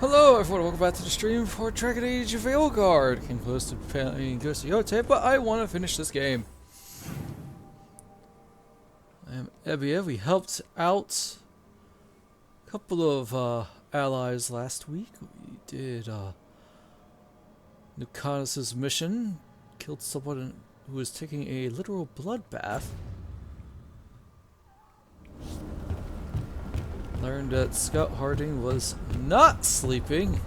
Hello everyone, welcome back to the stream for Dragon Age Veilguard. Came close to playing Ghost of Yote, but I want to finish this game. I am Ebia. We helped out a couple of allies last week. We did Nucanus' mission, killed someone who was taking a literal bloodbath. Learned that Scout Harding was not sleeping.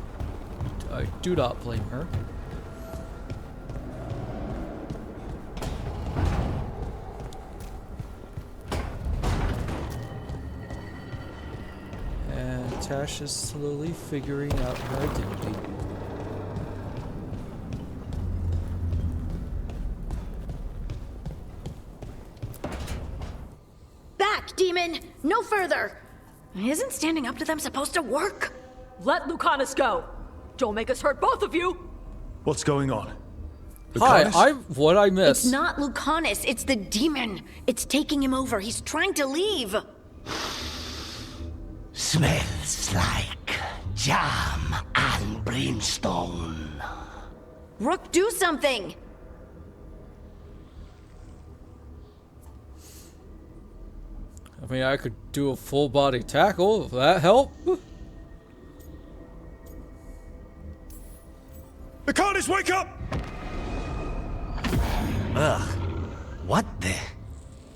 I do not blame her. And Tash is slowly figuring out her identity. Back, demon! No further! Isn't standing up to them supposed to work? Let Lucanus go! Don't make us hurt both of you! What's going on? Hi, what I missed? It's not Lucanus, it's the demon. It's taking him over. He's trying to leave. Smells like jam and brimstone. Rook, do something! I mean, I could do a full body tackle. If that help? Veilguard, wake up! Ugh. What the?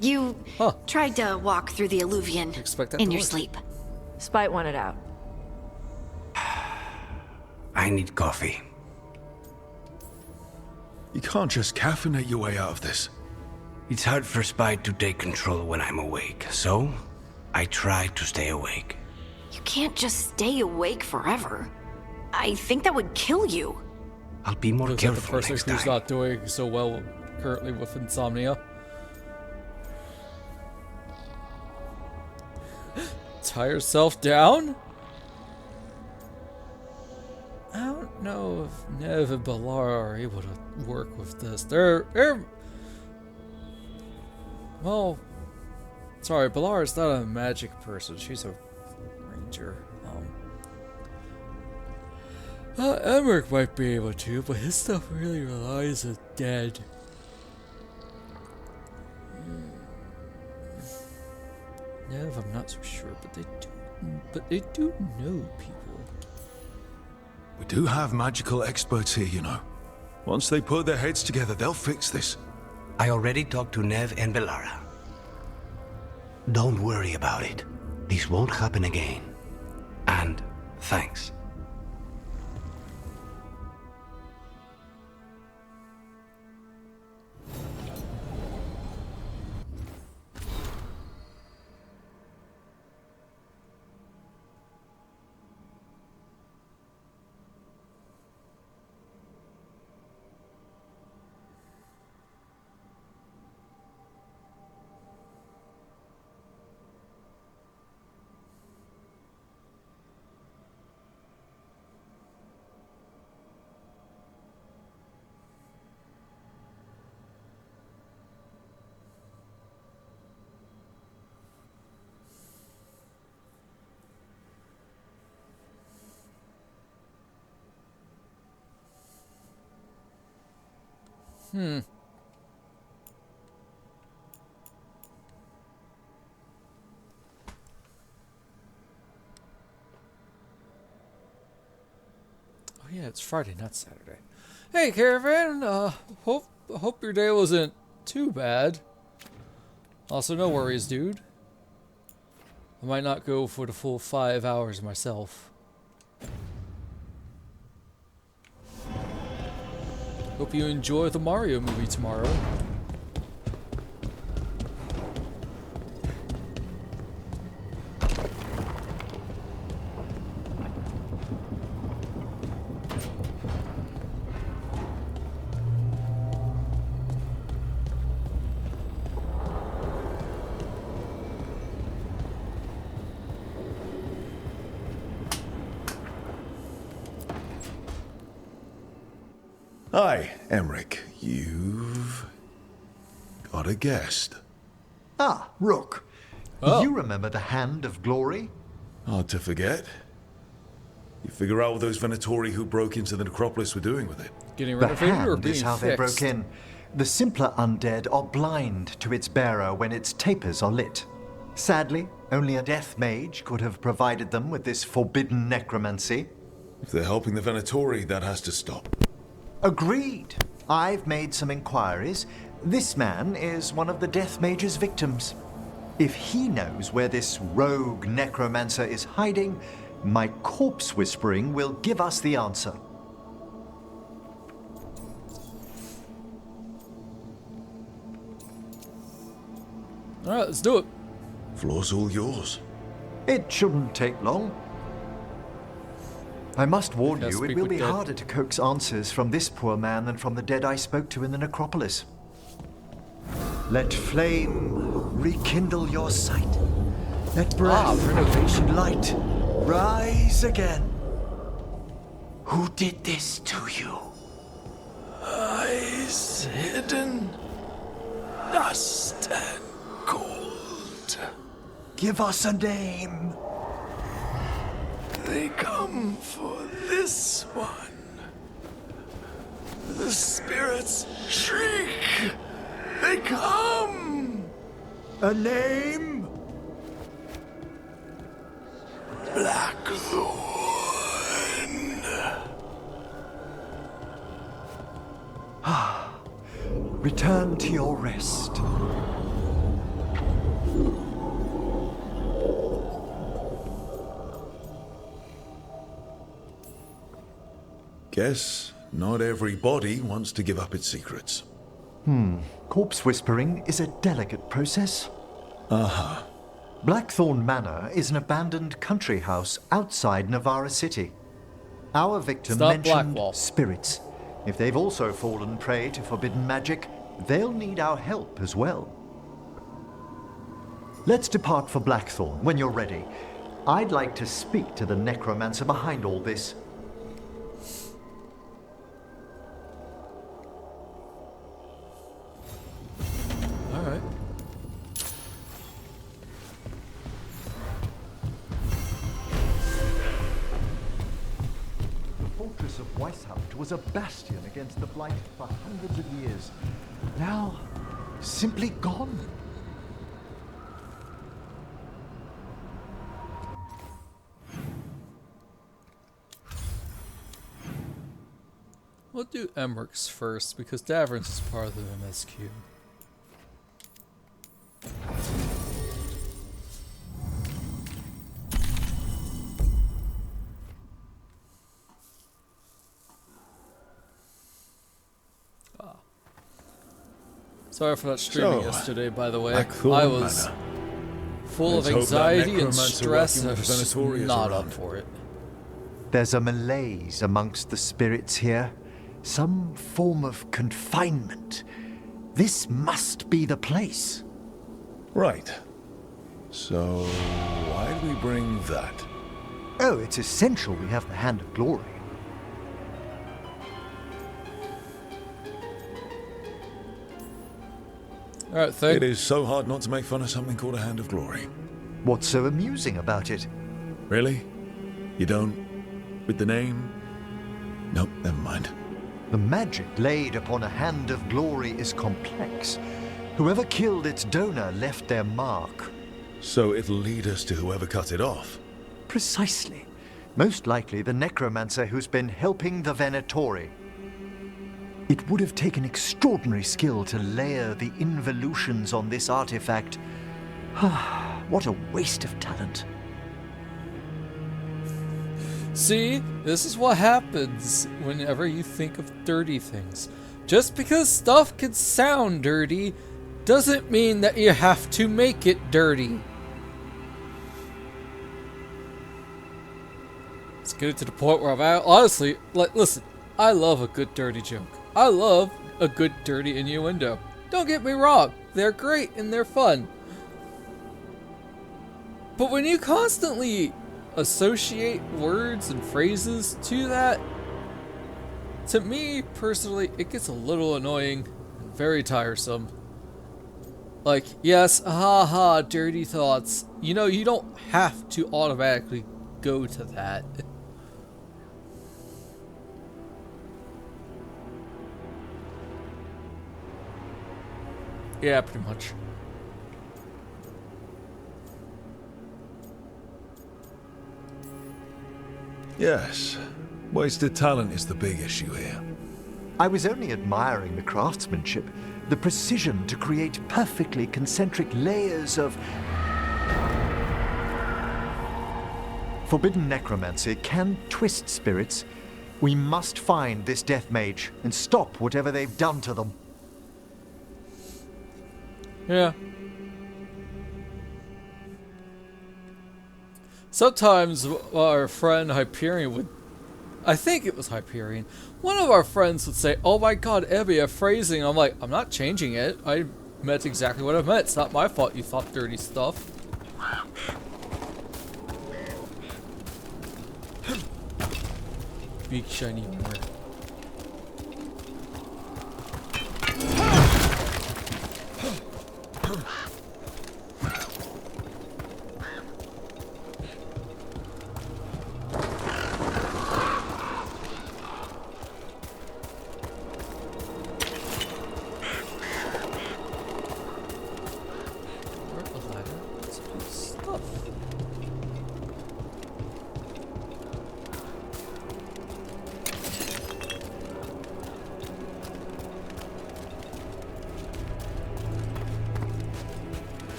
You tried to walk through the alluvion Expect that in to your work. sleep. Spite wanted out. I need coffee. You can't just caffeinate your way out of this. It's hard for Spite to take control when I'm awake, so I try to stay awake. You can't just stay awake forever. I think that would kill you. I'll be more Looks like the careful person next who's time. not doing so well currently with insomnia. Tie yourself down? I don't know if Nev and Balar are able to work with this. They're well, sorry, Balar is not a magic person. She's a ranger. Emmerich might be able to, but his stuff really relies on dead. Nev, I'm not so sure, but they do know people. We do have magical experts here, you know. Once they put their heads together, they'll fix this. I already talked to Nev and Belara. Don't worry about it. This won't happen again. And thanks. Oh yeah, it's Friday, not Saturday. Hey, Caravan. Hope your day wasn't too bad. Also, no worries, dude. I might not go for the full 5 hours myself. Hope you enjoy the Mario movie tomorrow. Hi, Emmerich. You've got a guest. Ah, Rook. Oh. You remember the Hand of Glory? Hard to forget. You figure out what those Venatori who broke into the necropolis were doing with it. Getting The renovated or hand being is how they fixed? broke in. The simpler undead are blind to its bearer when its tapers are lit. Sadly, only a death mage could have provided them with this forbidden necromancy. If they're helping the Venatori, that has to stop. Agreed. I've made some inquiries. This man is one of the death mage's victims. If he knows where this rogue necromancer is hiding, my corpse whispering will give us the answer. Alright, let's do it. Floor's all yours. It shouldn't take long. I must warn Yeah, you, it speak will with be dead. harder to coax answers from this poor man than from the dead I spoke to in the necropolis. Let flame rekindle your sight. Let breath renovation. light rise again. Who did this to you? Eyes hidden, dust and cold. Give us a name. They come for this one. The spirits shriek. They come. A name? Blackthorn. Return to your rest. Guess not every body wants to give up its secrets. Corpse whispering is a delicate process. Blackthorn Manor is an abandoned country house outside Navarra City. Our victim Stop mentioned Blackwall. spirits. If they've also fallen prey to forbidden magic, they'll need our help as well. Let's depart for Blackthorn when you're ready. I'd like to speak to the necromancer behind all this. Alright. The fortress of Weishaupt was a bastion against the blight for hundreds of years. Now, simply gone. We'll do Emmerich first because Davern's is part of the MSQ. Sorry for that streaming So, yesterday, by the way. Blackthorn I was Manor. full of Let's hope that anxiety and necromancer stress, working and I with was just Venatori is not around. up for it. There's a malaise amongst the spirits here. Some form of confinement. This must be the place. Right. So, why do we bring that? Oh, it's essential we have the Hand of Glory. Alright, thank It is so hard not to make fun of something called a Hand of Glory. What's so amusing about it? Really? You don't? With the name? Nope, never mind. The magic laid upon a Hand of Glory is complex. Whoever killed its donor left their mark. So it'll lead us to whoever cut it off. Precisely. Most likely the necromancer who's been helping the Venatori. It would have taken extraordinary skill to layer the involutions on this artifact. What a waste of talent. See, this is what happens whenever you think of dirty things. Just because stuff can sound dirty doesn't mean that you have to make it dirty. Let's get it to the point where I'm honestly, like, listen, I love a good dirty joke. I love a good dirty innuendo. Don't get me wrong, they're great and they're fun. But when you constantly associate words and phrases to that, to me personally, it gets a little annoying and very tiresome. Like, yes, haha, dirty thoughts. You know, you don't have to automatically go to that. Yeah, pretty much. Yes. Wasted talent is the big issue here. I was only admiring the craftsmanship, the precision to create perfectly concentric layers of... Forbidden necromancy can twist spirits. We must find this death mage and stop whatever they've done to them. Yeah. Sometimes our friend Hyperion would... I think it was Hyperion. One of our friends would say, "Oh my god, Ebby, a phrasing." I'm like, I'm not changing it. I meant exactly what I meant. It's not my fault you thought dirty stuff. Big shiny mirror.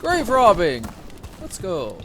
Grave robbing! Let's go.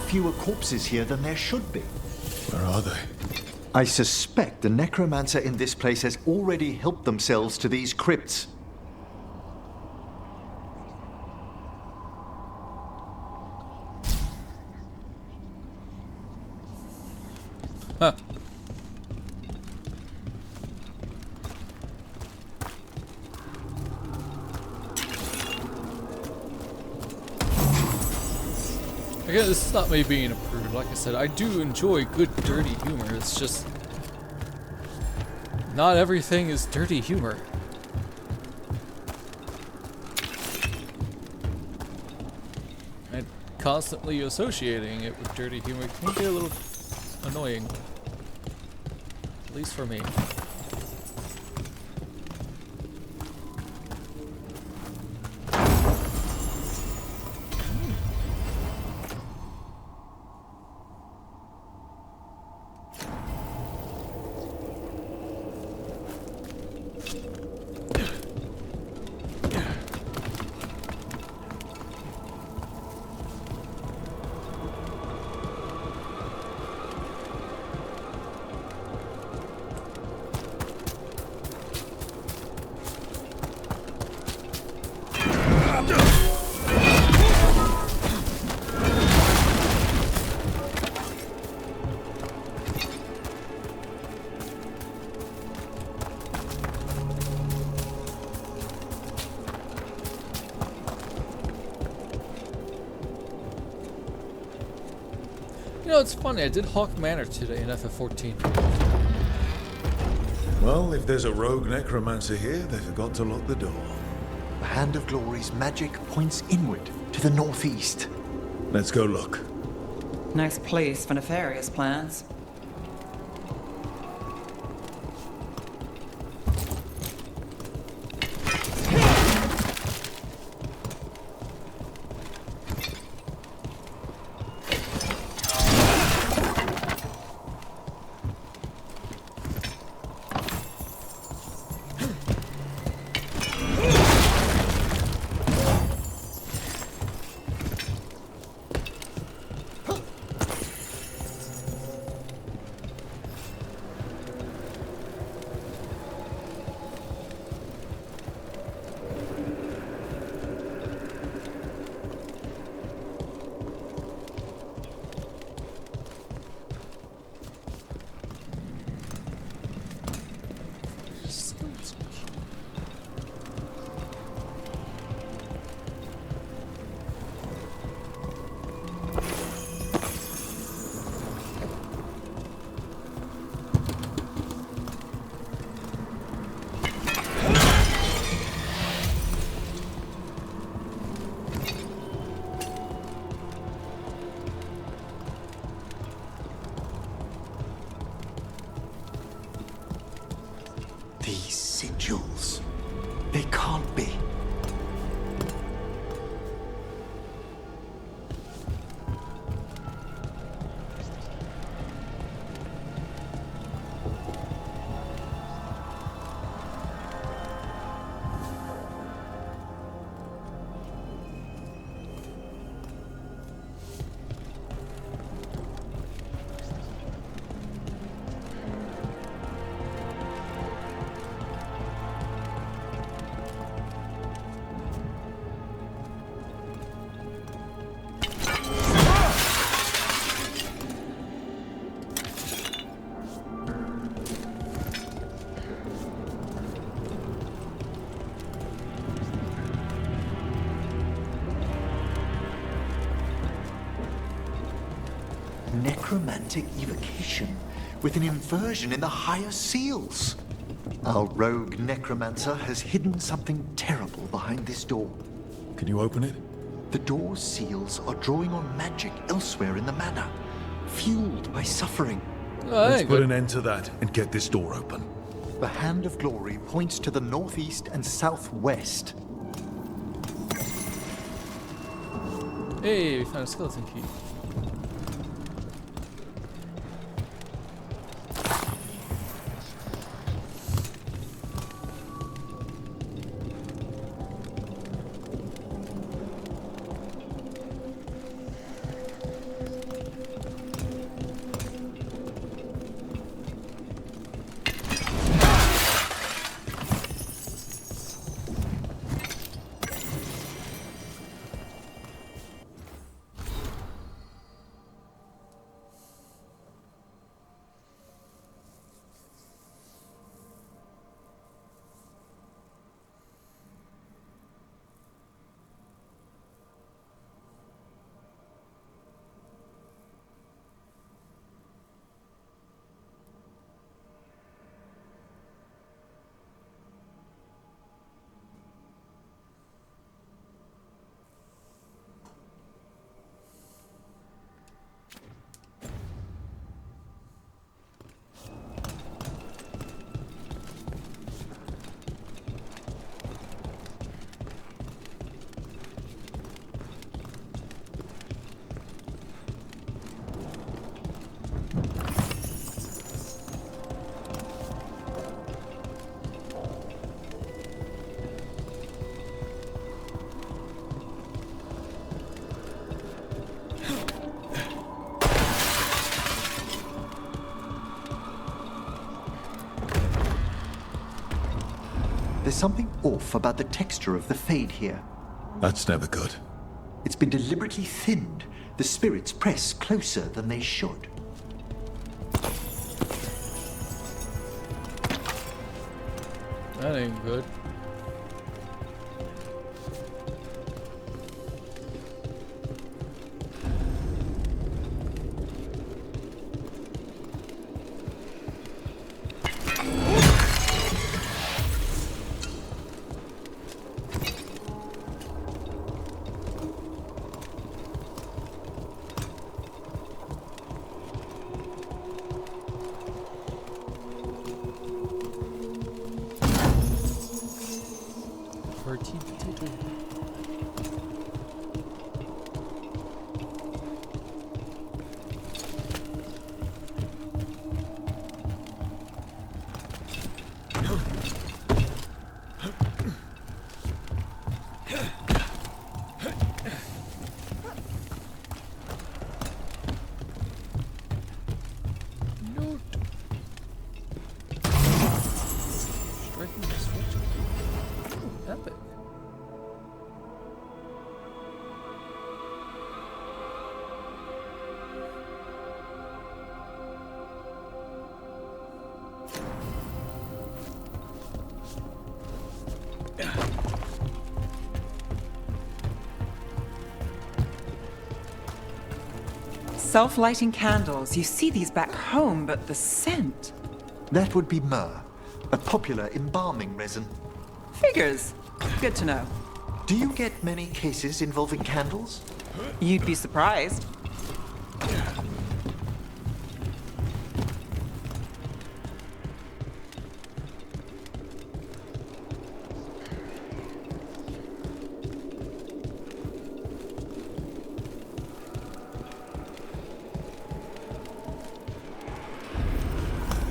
Fewer corpses here than there should be. Where are they? I suspect the necromancer in this place has already helped themselves to these crypts. Huh. Again, this is not me being a prude. Like I said, I do enjoy good dirty humor. It's just not everything is dirty humor. And constantly associating it with dirty humor can get a little annoying. At least for me. You know, it's funny, I did Hawk Manor today in FF14. Well, if there's a rogue necromancer here, they forgot to lock the door. The Hand of Glory's magic points inward to the northeast. Let's go look. Nice place for nefarious plans. These sigils. They can't be. Necromantic evocation with an inversion in the higher seals. Our rogue necromancer has hidden something terrible behind this door. Can you open it? The door's seals are drawing on magic elsewhere in the manor, fueled by suffering. Oh, that Let's ain't put good. an end to that and get this door open. The Hand of Glory points to the northeast and southwest. Hey, we found a skeleton key. There's something off about the texture of the fade here. That's never good. It's been deliberately thinned. The spirits press closer than they should. That ain't good. Self-lighting candles. You see these back home, but the scent. That would be myrrh, a popular embalming resin. Figures. Good to know. Do you get many cases involving candles? You'd be surprised.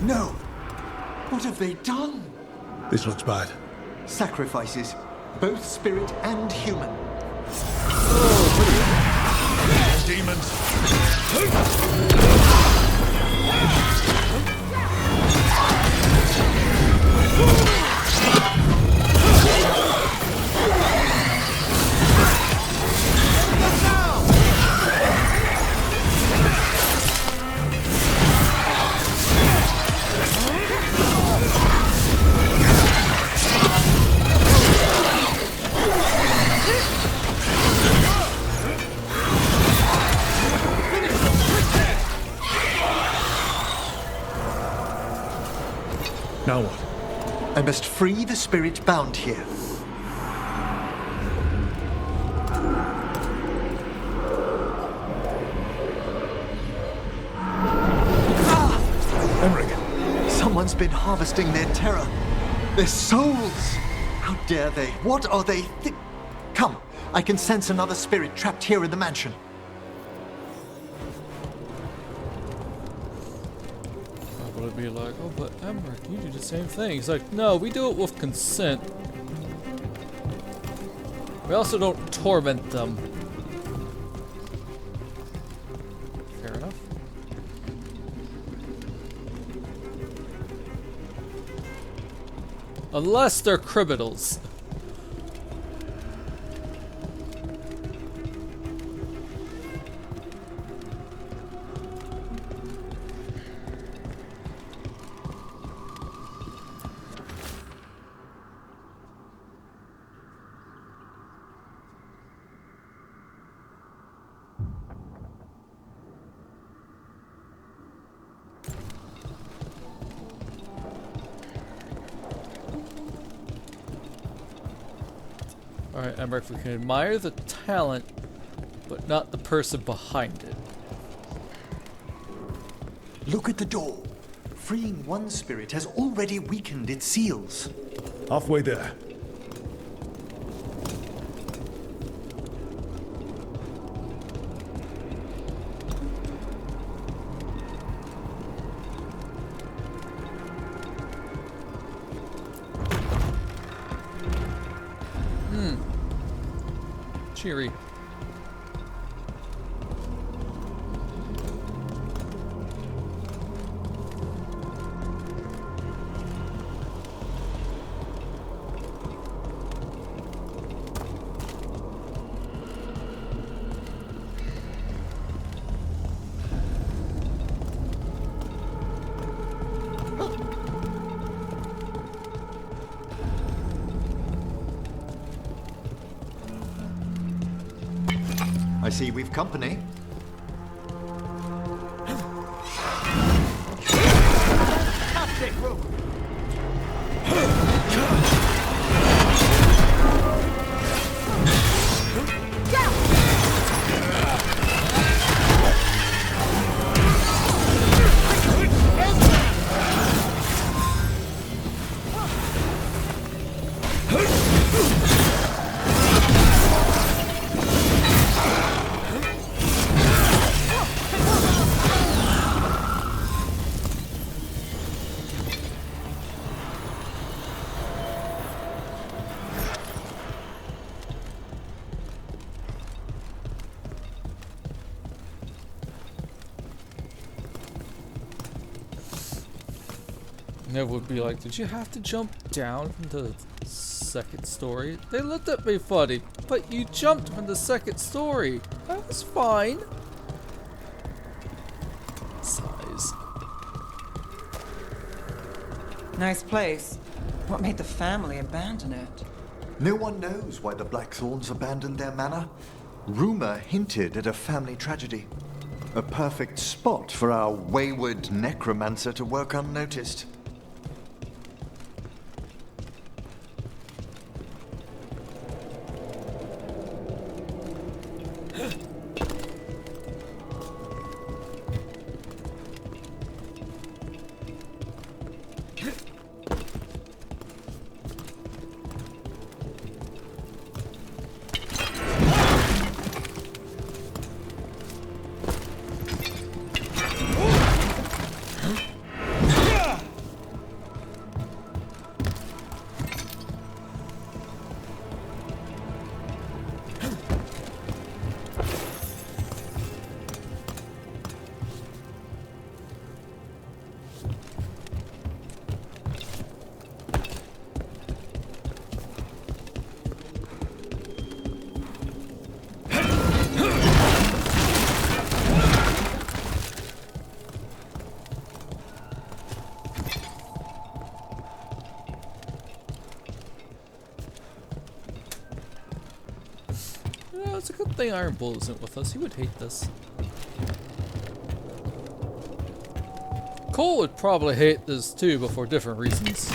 No! What have they done? This looks bad. Sacrifices, both spirit and human. Demons! Now what? I must free the spirit bound here. Emmerich! Someone's been harvesting their terror. Their souls! How dare they? What are they Come, I can sense another spirit trapped here in the mansion. Would be like, oh, but Emmerich, you do the same thing. He's like, no, we do it with consent. We also don't torment them. Fair enough. Unless they're criminals. Alright, Emmerich, we can admire the talent, but not the person behind it. Look at the door. Freeing one spirit has already weakened its seals. Halfway there. Cheery. I see we've company. And it would be like, did you have to jump down from the second story? They looked at me funny, but you jumped from the second story. That was fine. Size. Nice place. What made the family abandon it? No one knows why the Blackthorns abandoned their manor. Rumor hinted at a family tragedy. A perfect spot for our wayward necromancer to work unnoticed. It's a good thing Iron Bull isn't with us. He would hate this. Cole would probably hate this too, but for different reasons.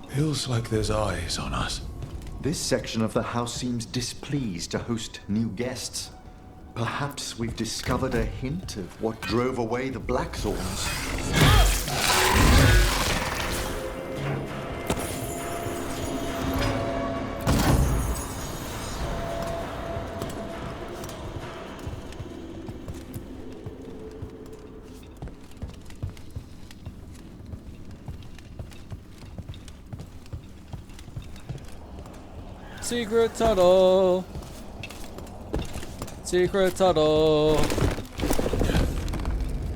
Feels like there's eyes on us. This section of the house seems displeased to host new guests. Perhaps we've discovered a hint of what drove away the Blackthorns. Secret tunnel. Secret tunnel.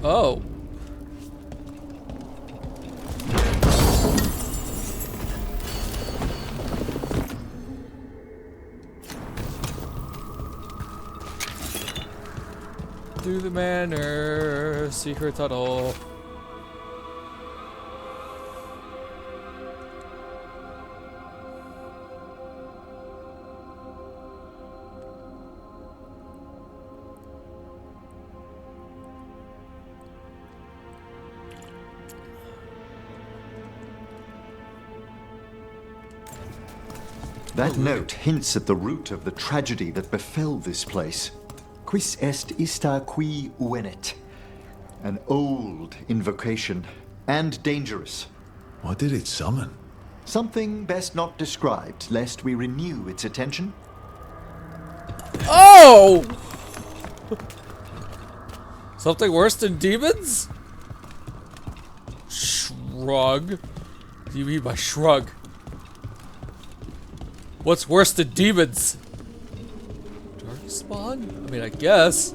Oh. Through the manor. Secret tunnel. That note hints at the root of the tragedy that befell this place. Quis est ista qui uvenet? An old invocation, and dangerous. What did it summon? Something best not described, lest we renew its attention. Oh! Something worse than demons? Shrug. What do you mean by shrug? What's worse than demons? Darkspawn? I mean, I guess.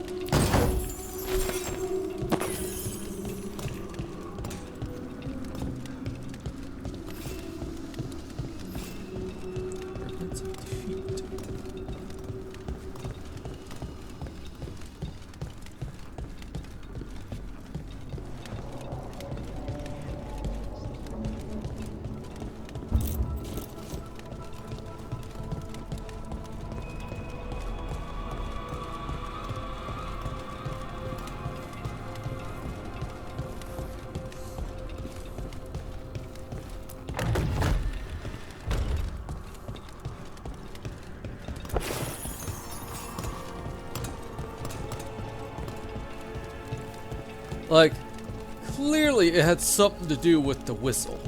Like, clearly it had something to do with the whistle.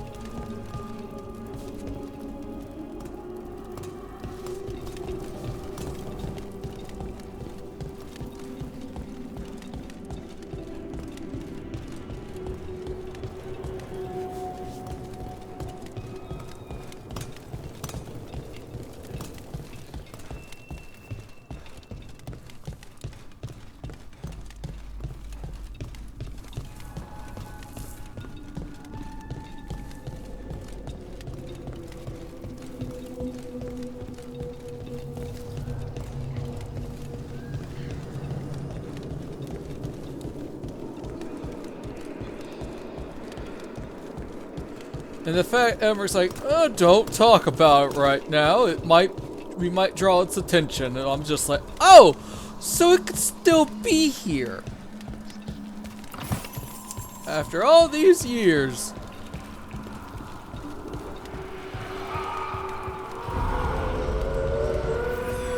And the fact Emmer's like, oh, don't talk about it right now. We might draw its attention. And I'm just like, oh, so it could still be here. After all these years.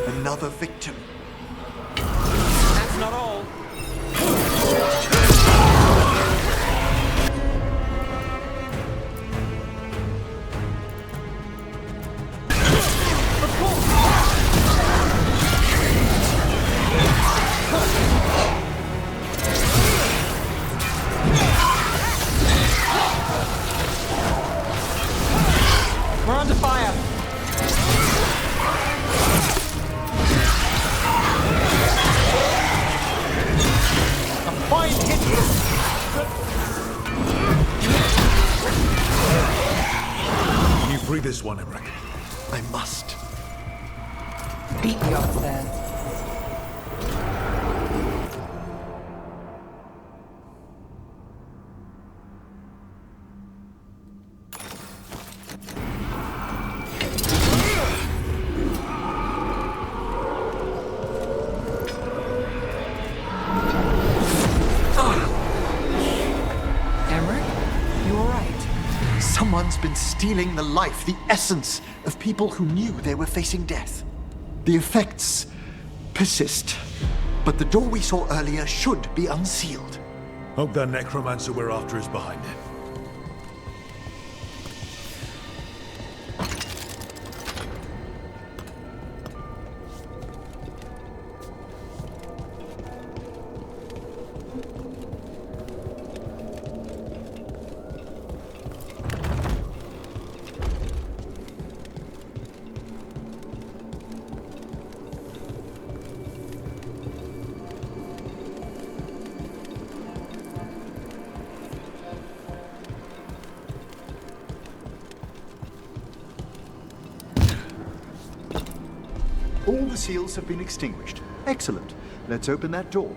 Another victim. That's not all. We're under fire. A fine hit. Can you free this one, Emmerich? I must. Beat the odds there. Someone's been stealing the life, the essence of people who knew they were facing death. The effects persist, but the door we saw earlier should be unsealed. Hope that necromancer we're after is behind it. All the seals have been extinguished. Excellent. Let's open that door.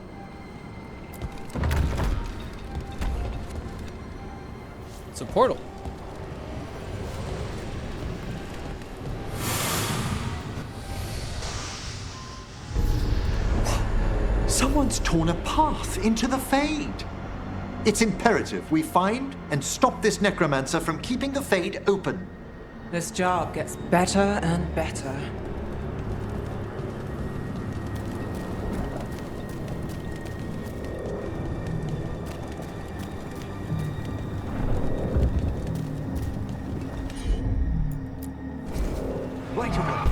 It's a portal. Someone's torn a path into the Fade. It's imperative we find and stop this necromancer from keeping the Fade open. This job gets better and better. Right away.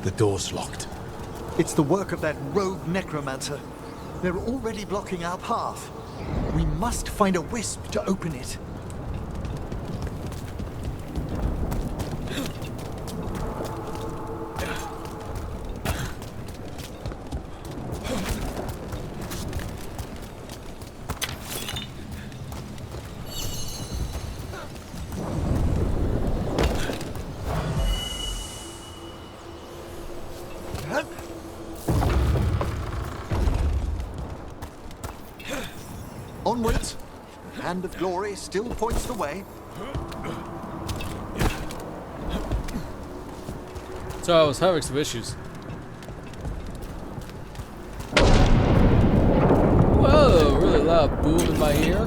The door's locked. It's the work of that rogue necromancer. They're already blocking our path. We must find a wisp to open it. Onwards. The hand of glory still points the way. So I was having some issues. Whoa, really loud boom in my ear.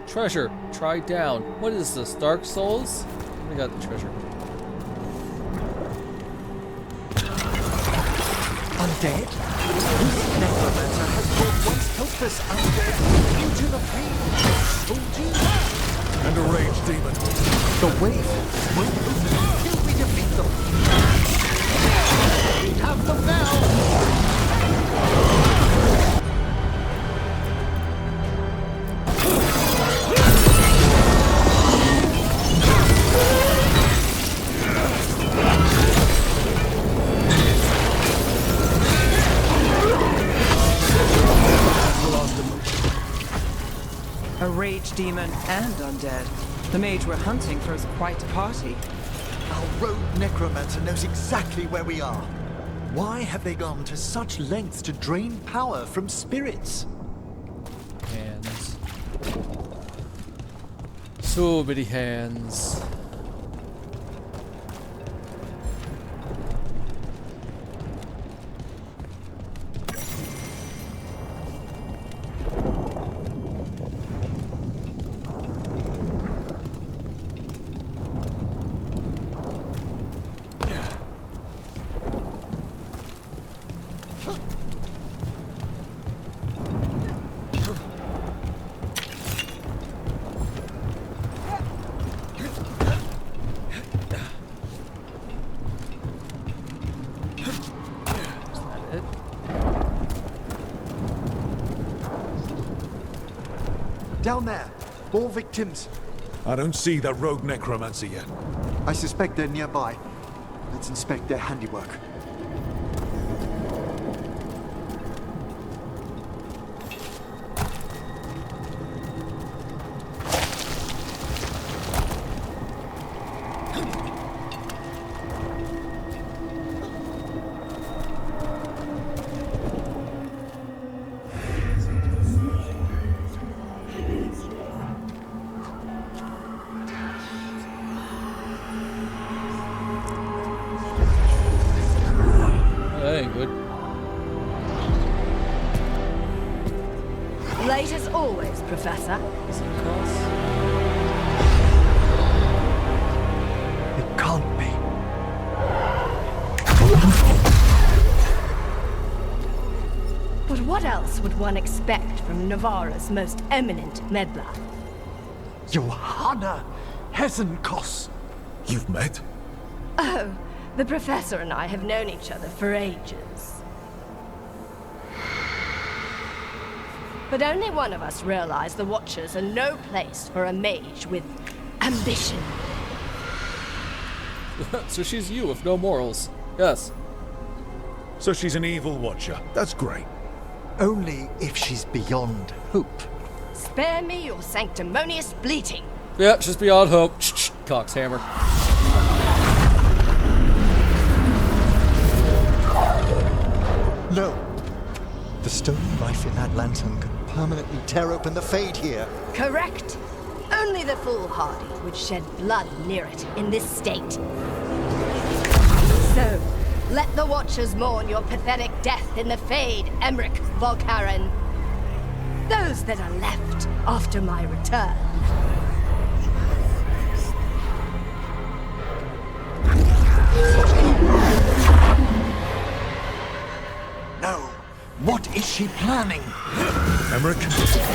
Treasure. Try down. What is this? Dark Souls? I got the treasure. Undead? This necromancer has brought once helpless undead into the field. Told you. And a rage demon. The wave won't open until we defeat them. We have them now. A rage demon and undead. The mage we're hunting throws quite a party. Our rogue necromancer knows exactly where we are. Why have they gone to such lengths to drain power from spirits? Hands. So many hands. Down there, more victims. I don't see that rogue necromancer yet. I suspect they're nearby. Let's inspect their handiwork. That ain't good. Late as always, Professor. What's it cost? It can't be. But what else would one expect from Navarra's most eminent meddler? Johanna Hesenkos. You've met? Oh, the Professor and I have known each other for ages. But only one of us realized the Watchers are no place for a mage with ambition. So she's you with no morals. Yes. So she's an evil watcher. That's great. Only if she's beyond hope. Spare me your sanctimonious bleating. Yeah, she's beyond hope. Coxhammer. No. The stone knife in that lantern could permanently tear open the Fade here. Correct. Only the foolhardy would shed blood near it in this state. So, let the Watchers mourn your pathetic death in the Fade, Emmerich Volkaren. Those that are left after my return. No. What is she planning? Emmerich,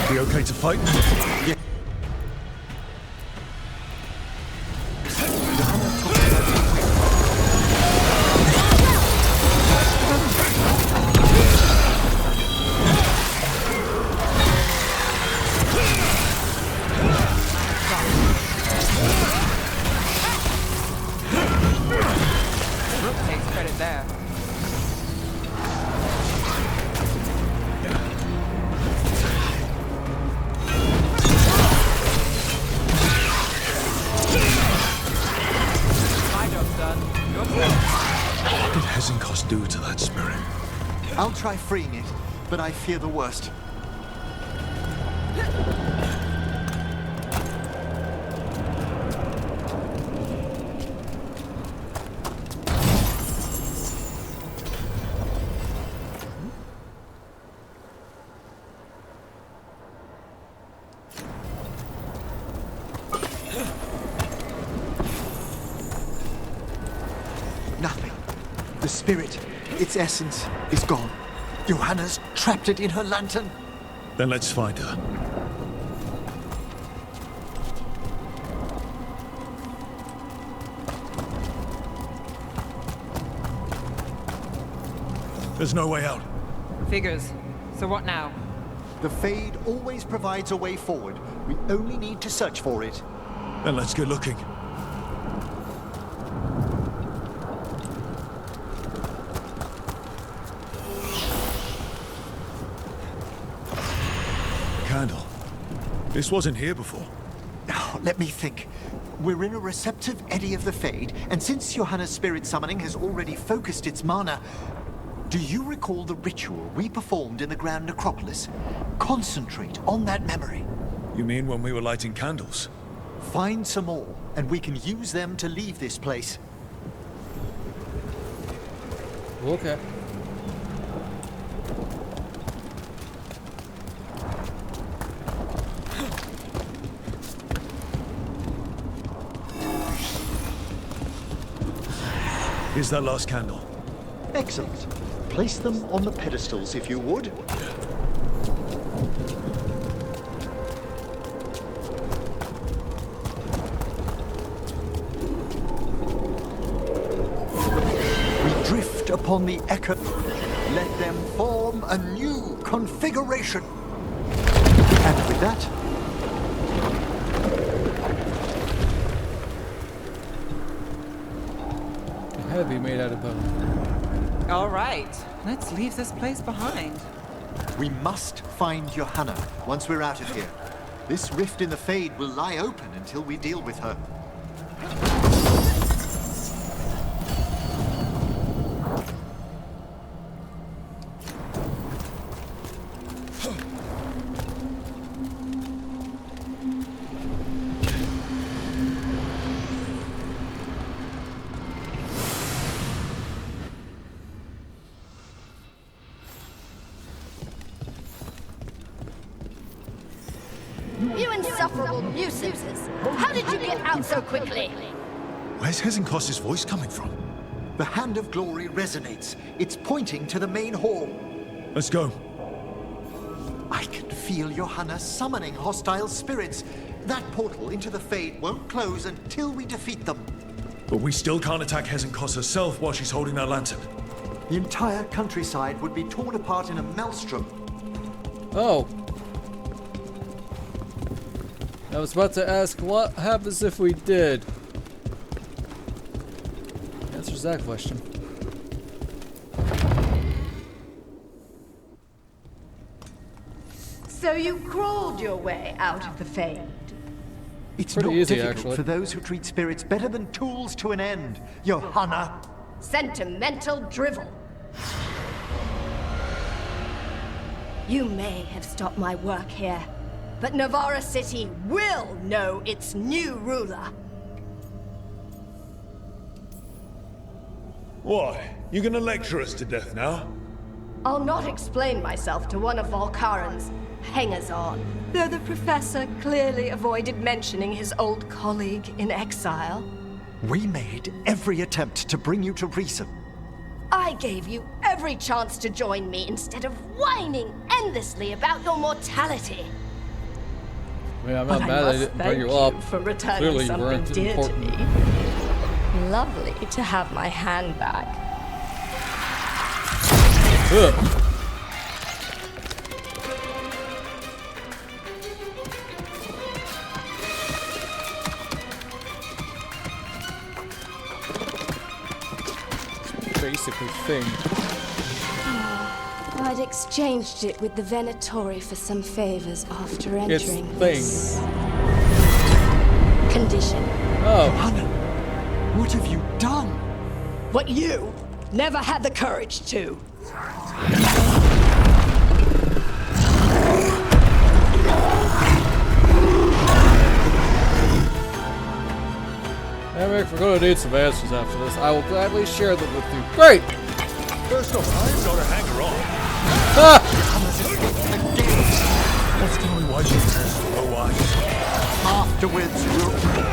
be okay to fight? Rook takes credit there. My job's done. Your turn. What did Hesenkos do to that spirit? I'll try freeing it, but I fear the worst. Nothing. The spirit, its essence, is gone. Johanna's trapped it in her lantern. Then let's find her. There's no way out. Figures. So what now? The Fade always provides a way forward. We only need to search for it. Then let's get looking. Candle. This wasn't here before. Now, let me think. We're in a receptive eddy of the Fade, and since Johanna's spirit summoning has already focused its mana, do you recall the ritual we performed in the Grand Necropolis? Concentrate on that memory. You mean when we were lighting candles? Find some more, and we can use them to leave this place. Okay. Here's that last candle. Excellent. Place them on the pedestals, if you would. We drift upon the echo. Let them form a new configuration. And with that, Heavy made out of bone. All right. Let's leave this place behind. we must find Johanna once we're out of here. This rift in the Fade will lie open until we deal with her. You insufferable nuisances! How did you get out so quickly? Where's Hezenkos's voice coming from? The Hand of Glory resonates. It's pointing to the main hall. Let's go. I can feel Johanna summoning hostile spirits. That portal into the Fade won't close until we defeat them. But we still can't attack Hezenkos herself while she's holding that lantern. The entire countryside would be torn apart in a maelstrom. Oh. I was about to ask, what happens if we did? Answers that question. So you crawled your way out of the Fade? It's Pretty not easy, difficult actually. for those who treat spirits better than tools to an end, Johanna. Sentimental drivel. You may have stopped my work here, but Navarra City will know its new ruler. Why? You gonna lecture us to death now? I'll not explain myself to one of Volkaren's hangers-on, though the professor clearly avoided mentioning his old colleague in exile. We made every attempt to bring you to reason. I gave you every chance to join me instead of whining endlessly about your mortality. I mean, I'm But not I mad I must didn't bring thank you you up. for returning Clearly you something weren't dear important. to me. Lovely to have my hand back. Ugh. Basically thing. I'd exchanged it with the Venatori for some favors after It's entering thing. this condition. Oh, Johanna, what have you done? What you never had the courage to. Eric, we're going to need some answers after this. I will gladly share them with you. Great! First off, I'm not a hanger-on. Let's tell me why she has no eyes. Afterwards, we'll...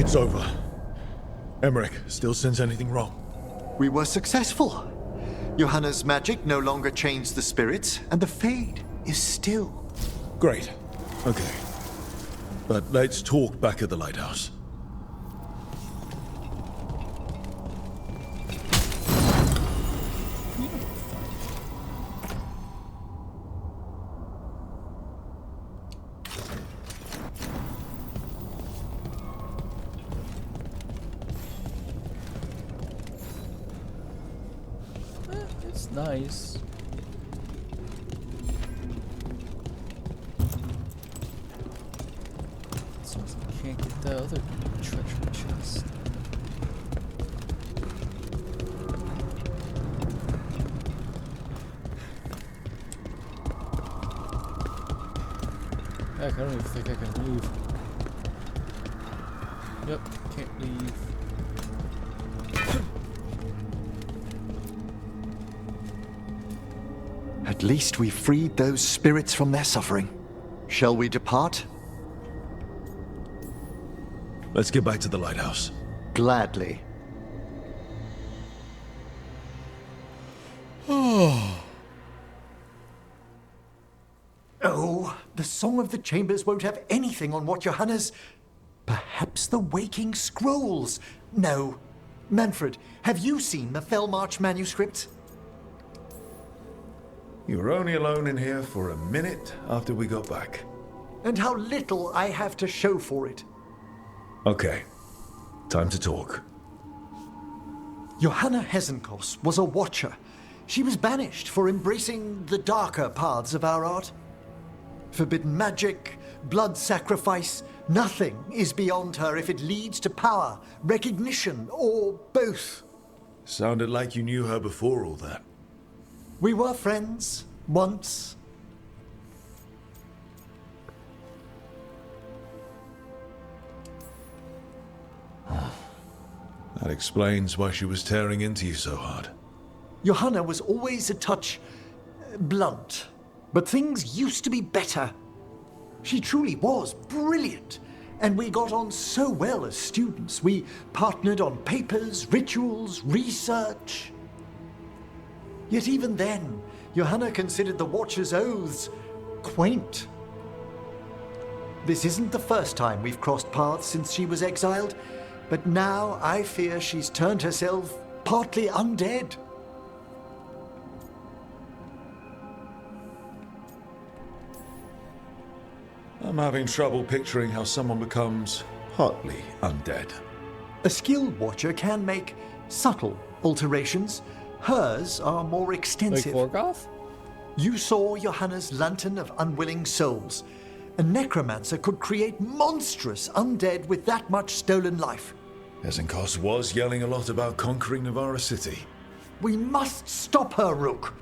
It's over. Emmerich still sense anything wrong? We were successful. Johanna's magic no longer changed the spirits, and the Fade is still. Great. Okay. But let's talk back at the lighthouse. It's nice. Seems like I can't get that other treasure chest. Heck, I don't even think I can move. Yep, can't leave. At least we freed those spirits from their suffering. Shall we depart? Let's get back to the lighthouse. Gladly. Oh, the Song of the Chambers won't have anything on what Johanna's... Perhaps the Waking Scrolls? No. Manfred, have you seen the Fellmarch manuscript? You were only alone in here for a minute after we got back. And how little I have to show for it. Okay. Time to talk. Johanna Hesenkos was a watcher. She was banished for embracing the darker paths of our art. Forbidden magic, blood sacrifice, nothing is beyond her if it leads to power, recognition, or both. Sounded like you knew her before all that. We were friends, once. That explains why she was tearing into you so hard. Johanna was always a touch blunt, but things used to be better. She truly was brilliant, and we got on so well as students. We partnered on papers, rituals, research. Yet even then, Johanna considered the Watcher's oaths quaint. This isn't the first time we've crossed paths since she was exiled, but now I fear she's turned herself partly undead. I'm having trouble picturing how someone becomes partly undead. A skilled Watcher can make subtle alterations. Hers are more Like extensive. Vorgoth? You saw Johanna's Lantern of Unwilling Souls. A necromancer could create monstrous undead with that much stolen life. Hesenkos was yelling a lot about conquering Navarra City. We must stop her, Rook.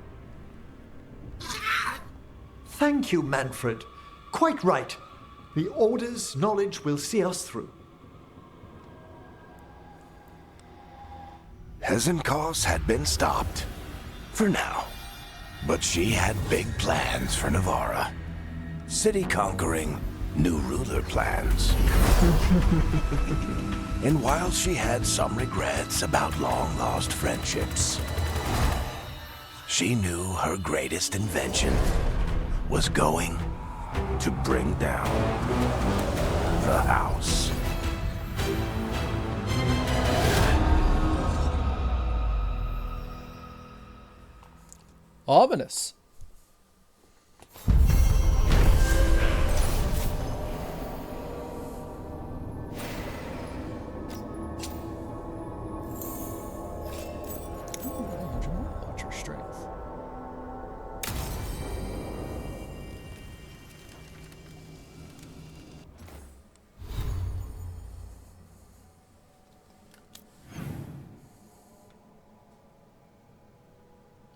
Thank you, Manfred. Quite right. The Order's knowledge will see us through. Hesenkos had been stopped. For now. But she had big plans for Navarra. City conquering, new ruler plans. And while she had some regrets about long-lost friendships, she knew her greatest invention was going to bring down the house. Ominous. Ooh, 100 more Watcher strength.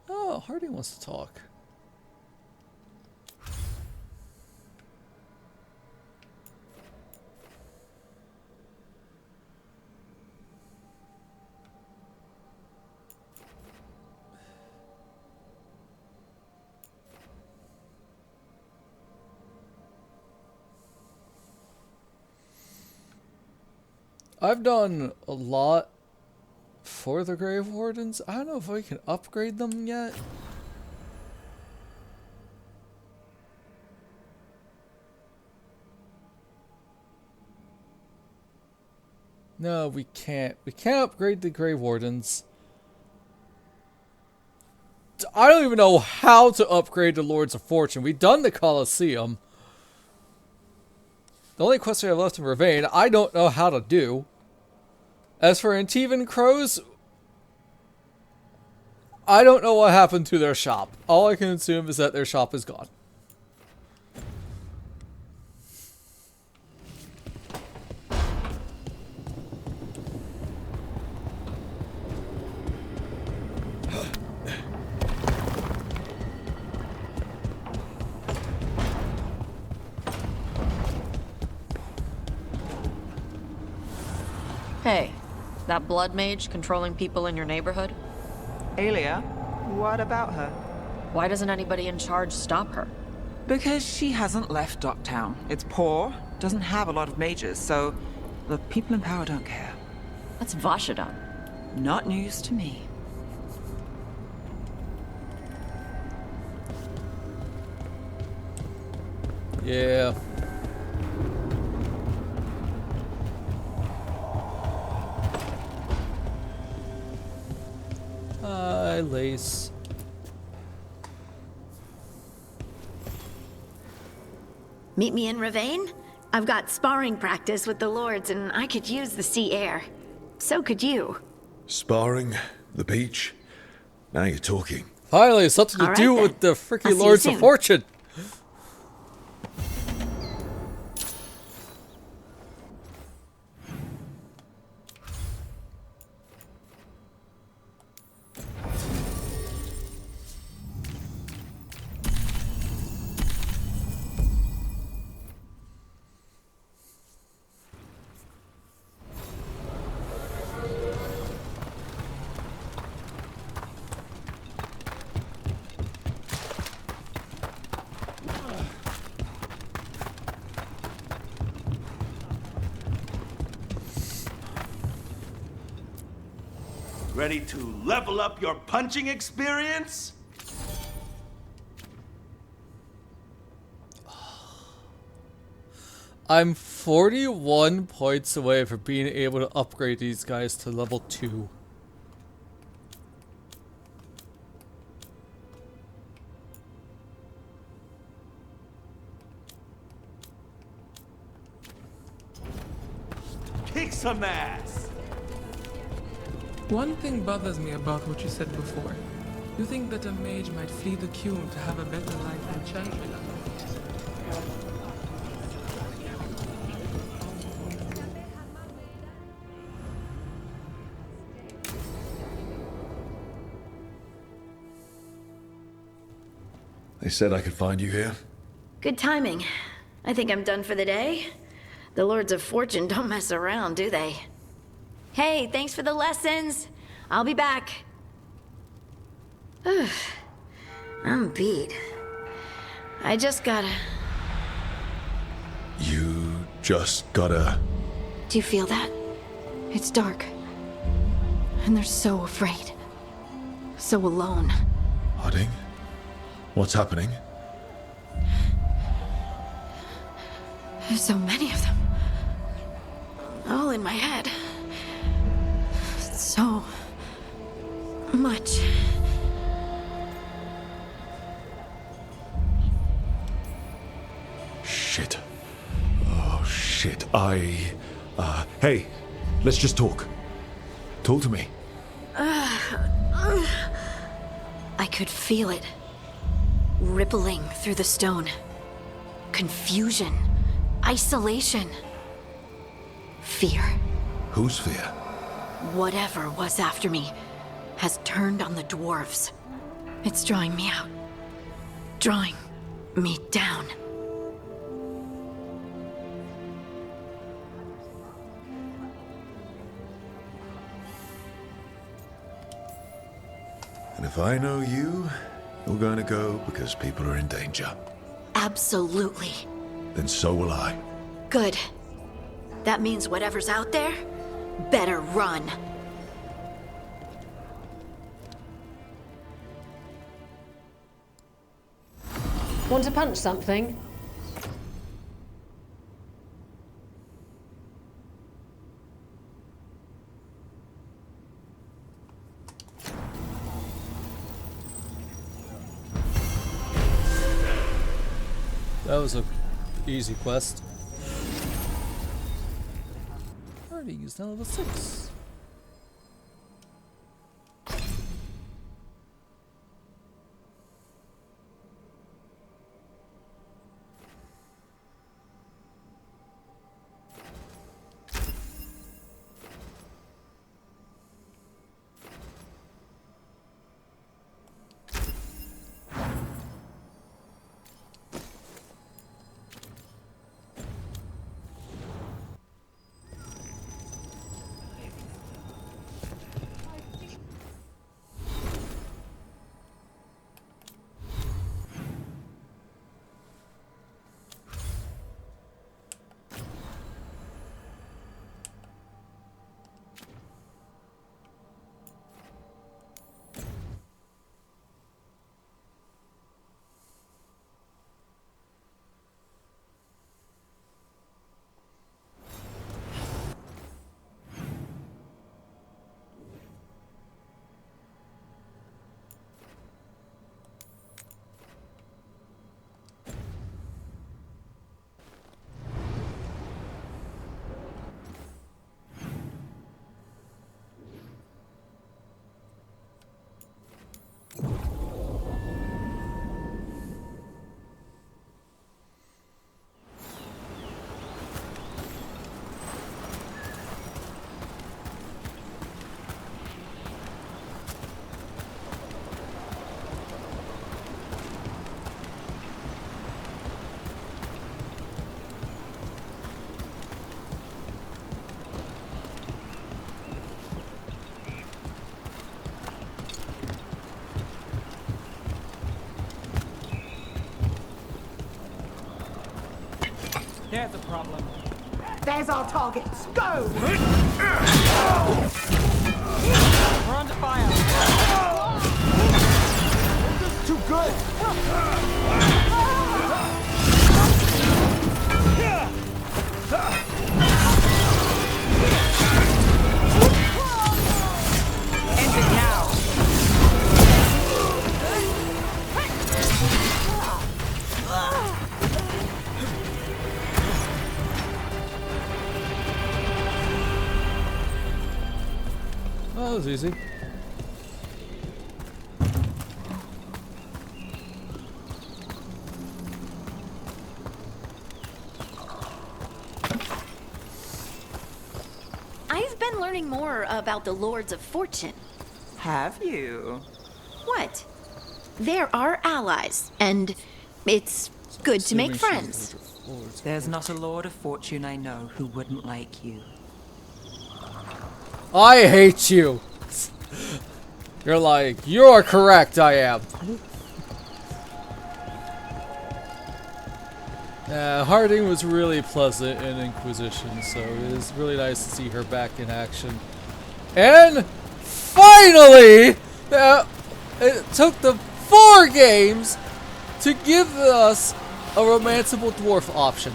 Oh, Hardy wants to talk. I've done a lot for the Grave Wardens. I don't know if I can upgrade them yet. No, we can't. We can't upgrade the Grave Wardens. I don't even know how to upgrade the Lords of Fortune. We've done the Colosseum. The only quest we have left in Ravane, I don't know how to do. As for Antivan Crows, I don't know what happened to their shop. All I can assume is that their shop is gone. Hey, that blood mage controlling people in your neighborhood? Alia, what about her? Why doesn't anybody in charge stop her? Because she hasn't left Docktown. It's poor, doesn't have a lot of mages, so the people in power don't care. That's Vashadan. Not news to me. Yeah. Hi, Lace. Meet me in Ravane? I've got sparring practice with the lords and I could use the sea air. So could you. Sparring? The beach? Now you're talking. Finally, something to All right, do then. with the I'll freaking see you Lords of soon. Fortune. Ready to level up your punching experience? I'm 41 points away from being able to upgrade these guys to level 2. Kick some ass! One thing bothers me about what you said before. You think that a mage might flee the Cume to have a better life than Chandrila? They said I could find you here. Good timing. I think I'm done for the day. The Lords of Fortune don't mess around, do they? Hey, thanks for the lessons. I'll be back. I'm beat. I just gotta... You just gotta... Do you feel that? It's dark. And they're so afraid. So alone. Harding? What's happening? There's so many of them. All in my head. So much. Shit. Oh, shit. Hey, let's just talk. Talk to me. I could feel it. Rippling through the stone. Confusion. Isolation. Fear. Whose fear? Whatever was after me has turned on the dwarves. It's drawing me out. Drawing me down. And if I know you, you're going to go because people are in danger. Absolutely. Then so will I. Good. That means whatever's out there Better run. Want to punch something? That was a easy quest. Already used now level 6. There's the problem. There's our targets. Go! We're under fire. This is too good. End it now. Oh, that was easy. I've been learning more about the Lords of Fortune. Have you? What? They're our allies, and it's good to make friends. There's not a Lord of Fortune I know who wouldn't like you. I hate you. You're like, you're correct, I am. Harding was really pleasant in Inquisition, so it is really nice to see her back in action. And finally, it took them 4 games to give us a romanceable dwarf option.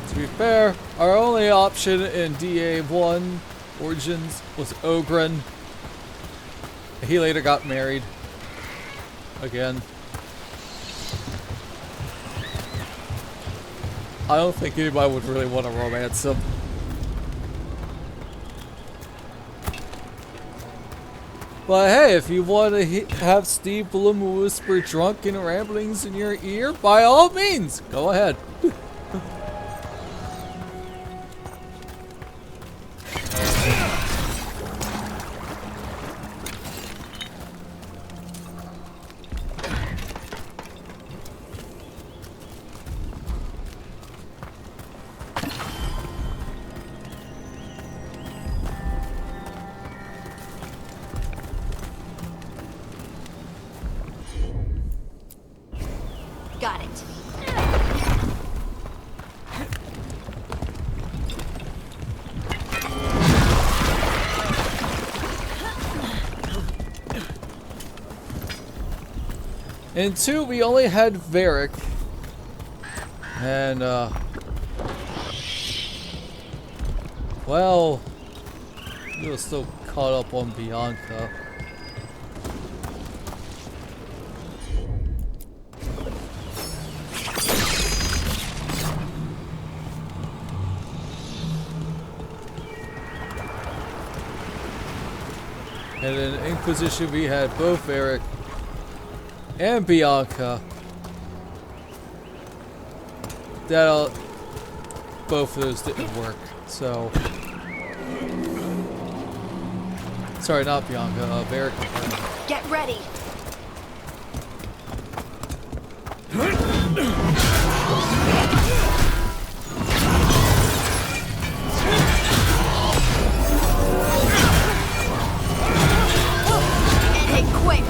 To be fair, our only option in DA1 Origins was Ogren. He later got married. Again. I don't think anybody would really want to romance him. But hey, if you want to have Steve Bloom whisper drunken ramblings in your ear, by all means, go ahead. In 2, we only had Varric. And, well, he was still caught up on Bianca. And in Inquisition, we had both Eric and Bianca. Both of those didn't work, so... Sorry, not Bianca, Varric. Get ready. Hey, quick!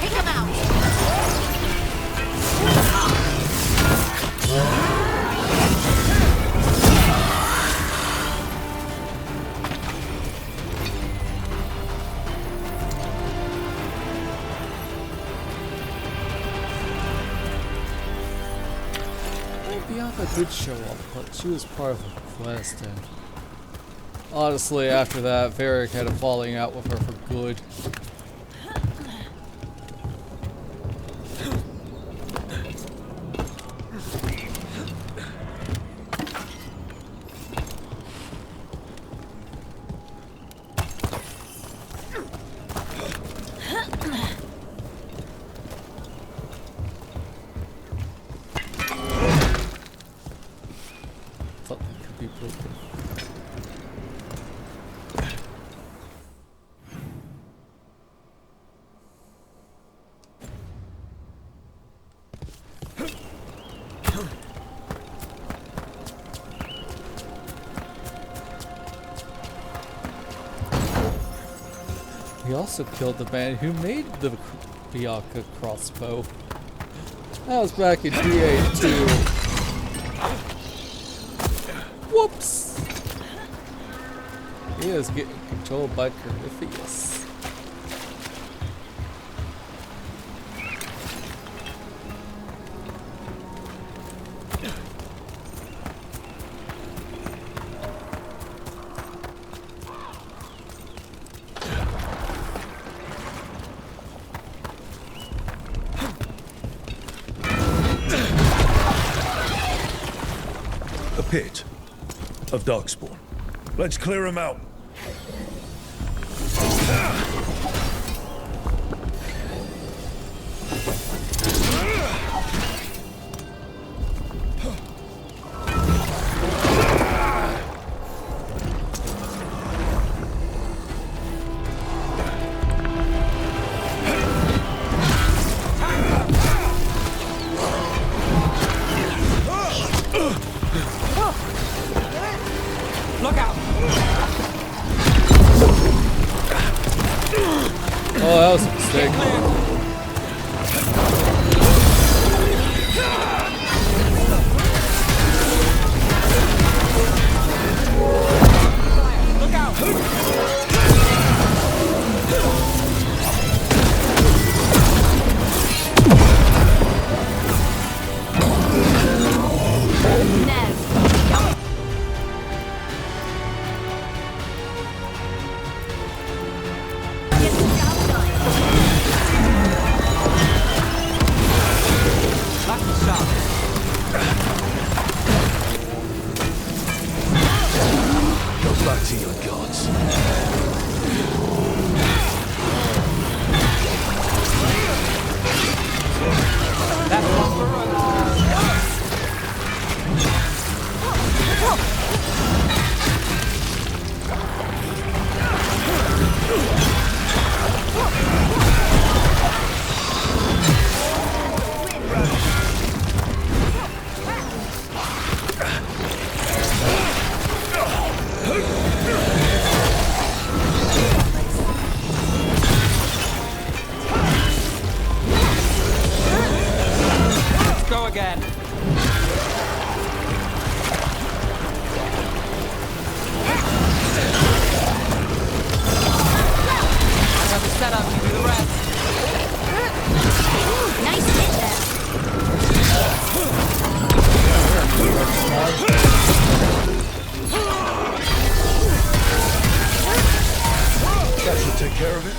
Take him out! Bianca did show up, but she was part of the quest, and honestly, after that, Varric had a falling out with her for good. We also killed the man who made the Bianca crossbow. That was back in DA2. Whoops! He is getting controlled by Corypheus. Pit of Darkspawn. Let's clear him out. Oh, that was a mistake. Look out! Back to your gods. That's one for us. Go again. care of it.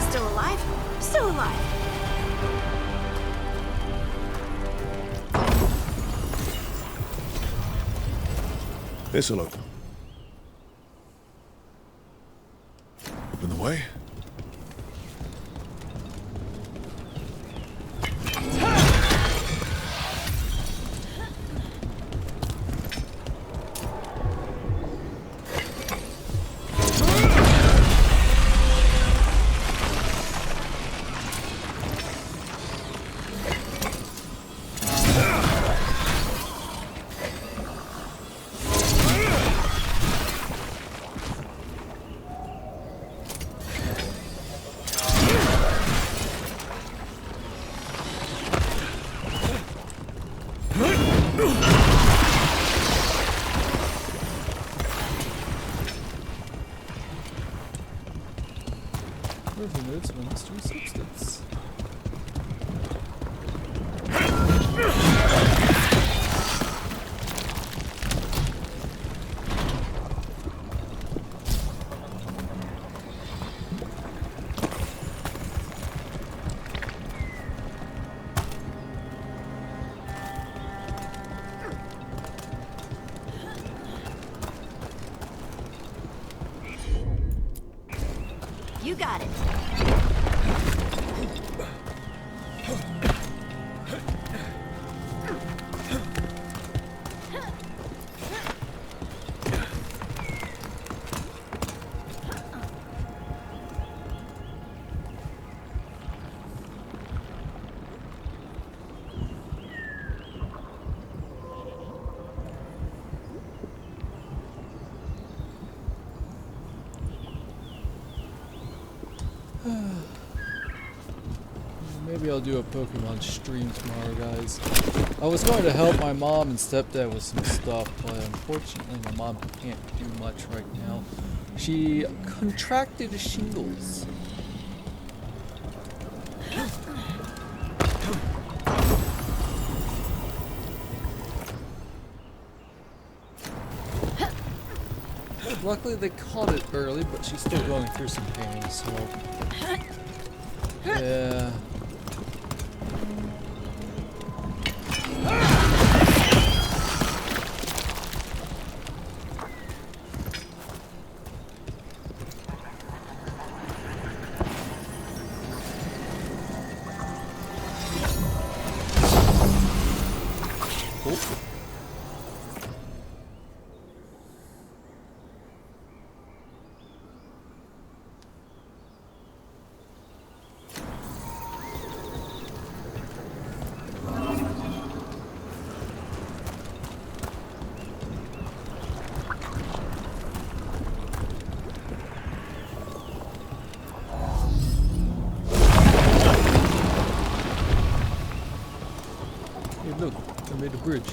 Still alive? Still alive. This'll open. Open the way. Removes a mystery substance. You got it. Maybe I'll do a Pokemon stream tomorrow, guys. I was going to help my mom and stepdad with some stuff, but unfortunately my mom can't do much right now. She contracted shingles. Luckily they caught it early, but she's still going through some pain, so... yeah... Hey, look, I made a bridge.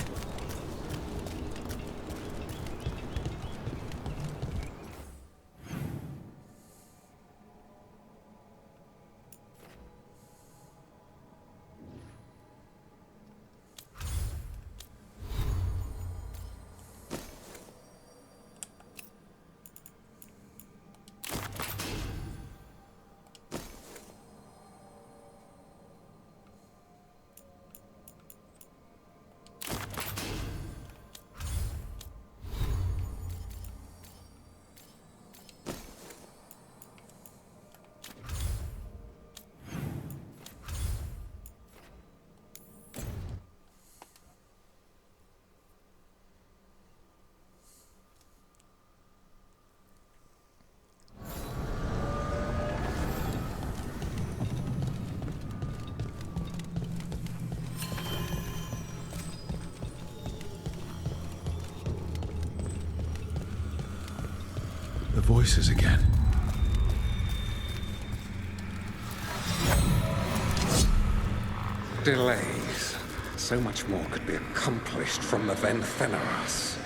The voices again. Delays. So much more could be accomplished from the Ventheneros.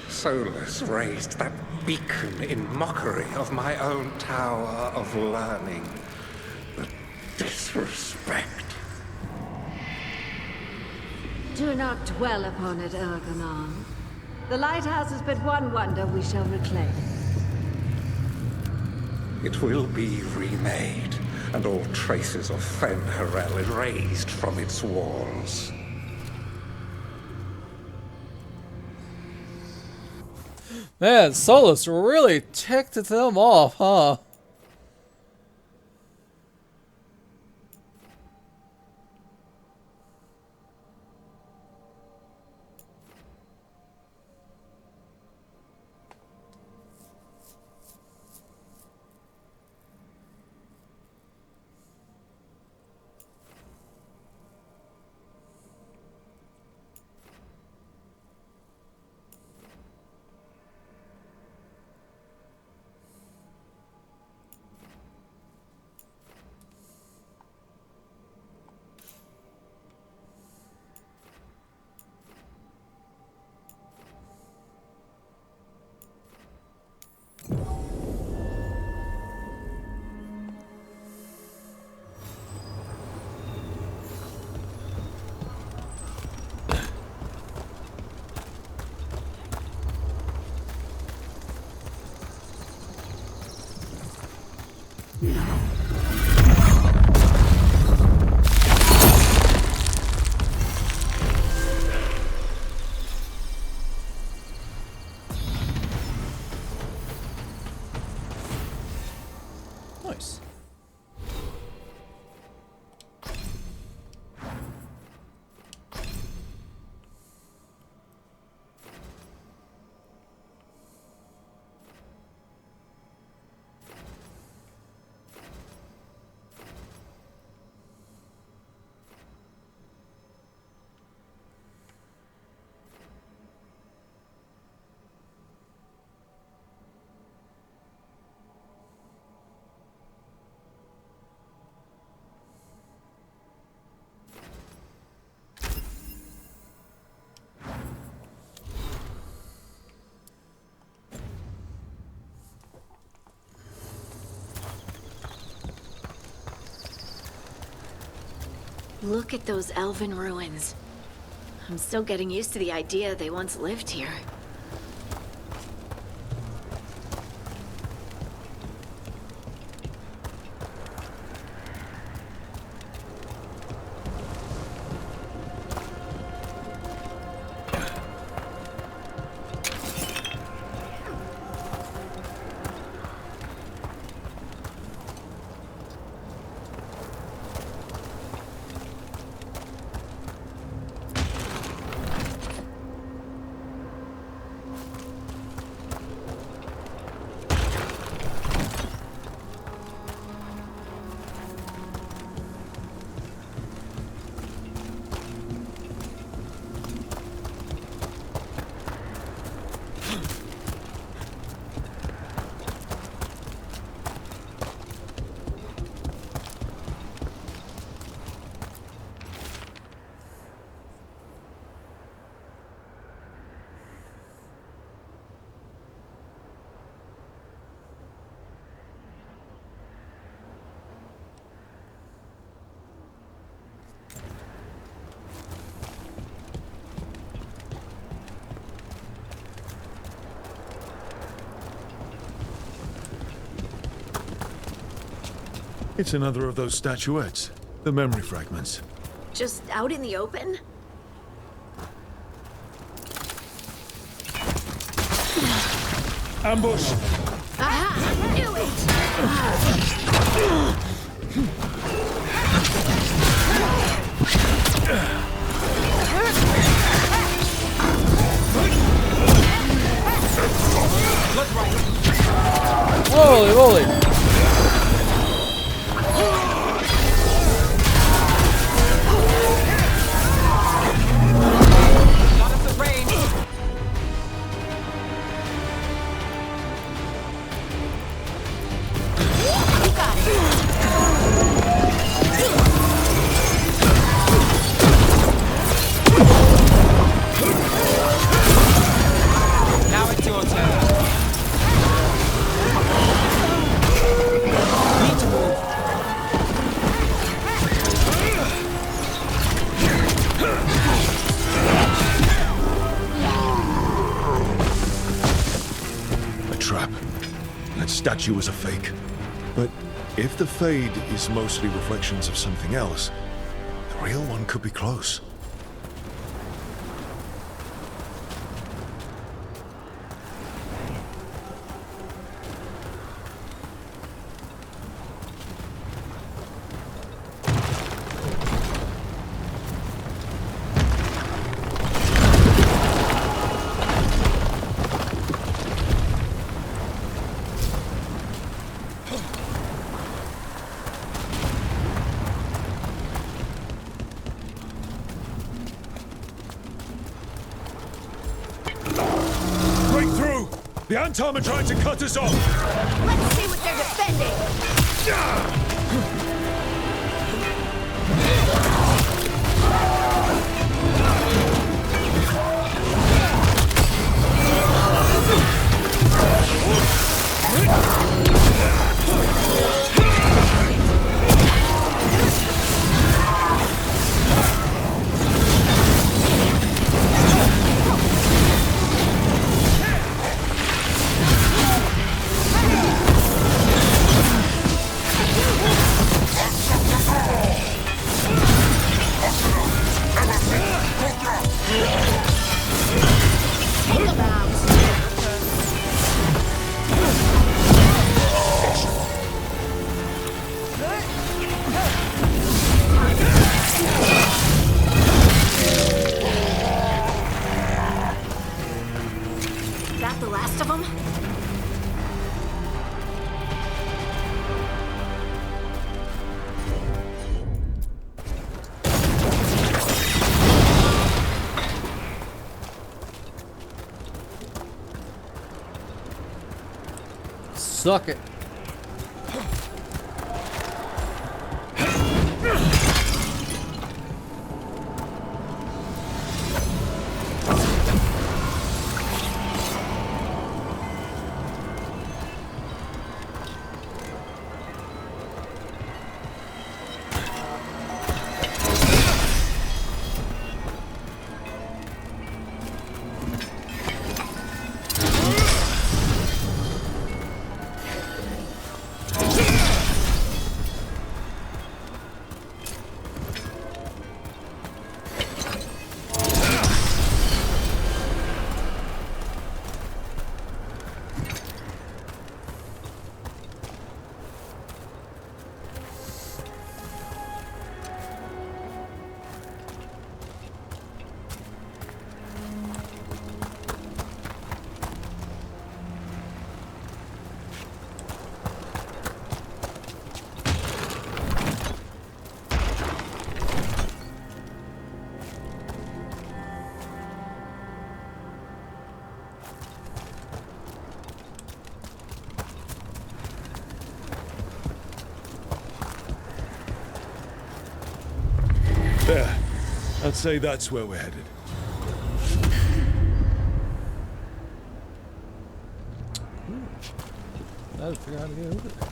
Solus raised that beacon in mockery of my own tower of learning. The disrespect. Do not dwell upon it, Ergonon. The lighthouse is but one wonder we shall reclaim. It will be remade, and all traces of Fen Harel erased from its walls. Man, Solus really ticked them off, huh? Nice. Look at those elven ruins. I'm still getting used to the idea they once lived here. It's another of those statuettes. The memory fragments. Just out in the open? Ambush! Aha! Knew Holy moly! statue was a fake. But if the Fade is mostly reflections of something else, the real one could be close. The Antom are trying to cut us off! Let's see what they're defending! That the last of them? Suck it. There. I'd say that's where we're headed. I'd figure out how to get over there.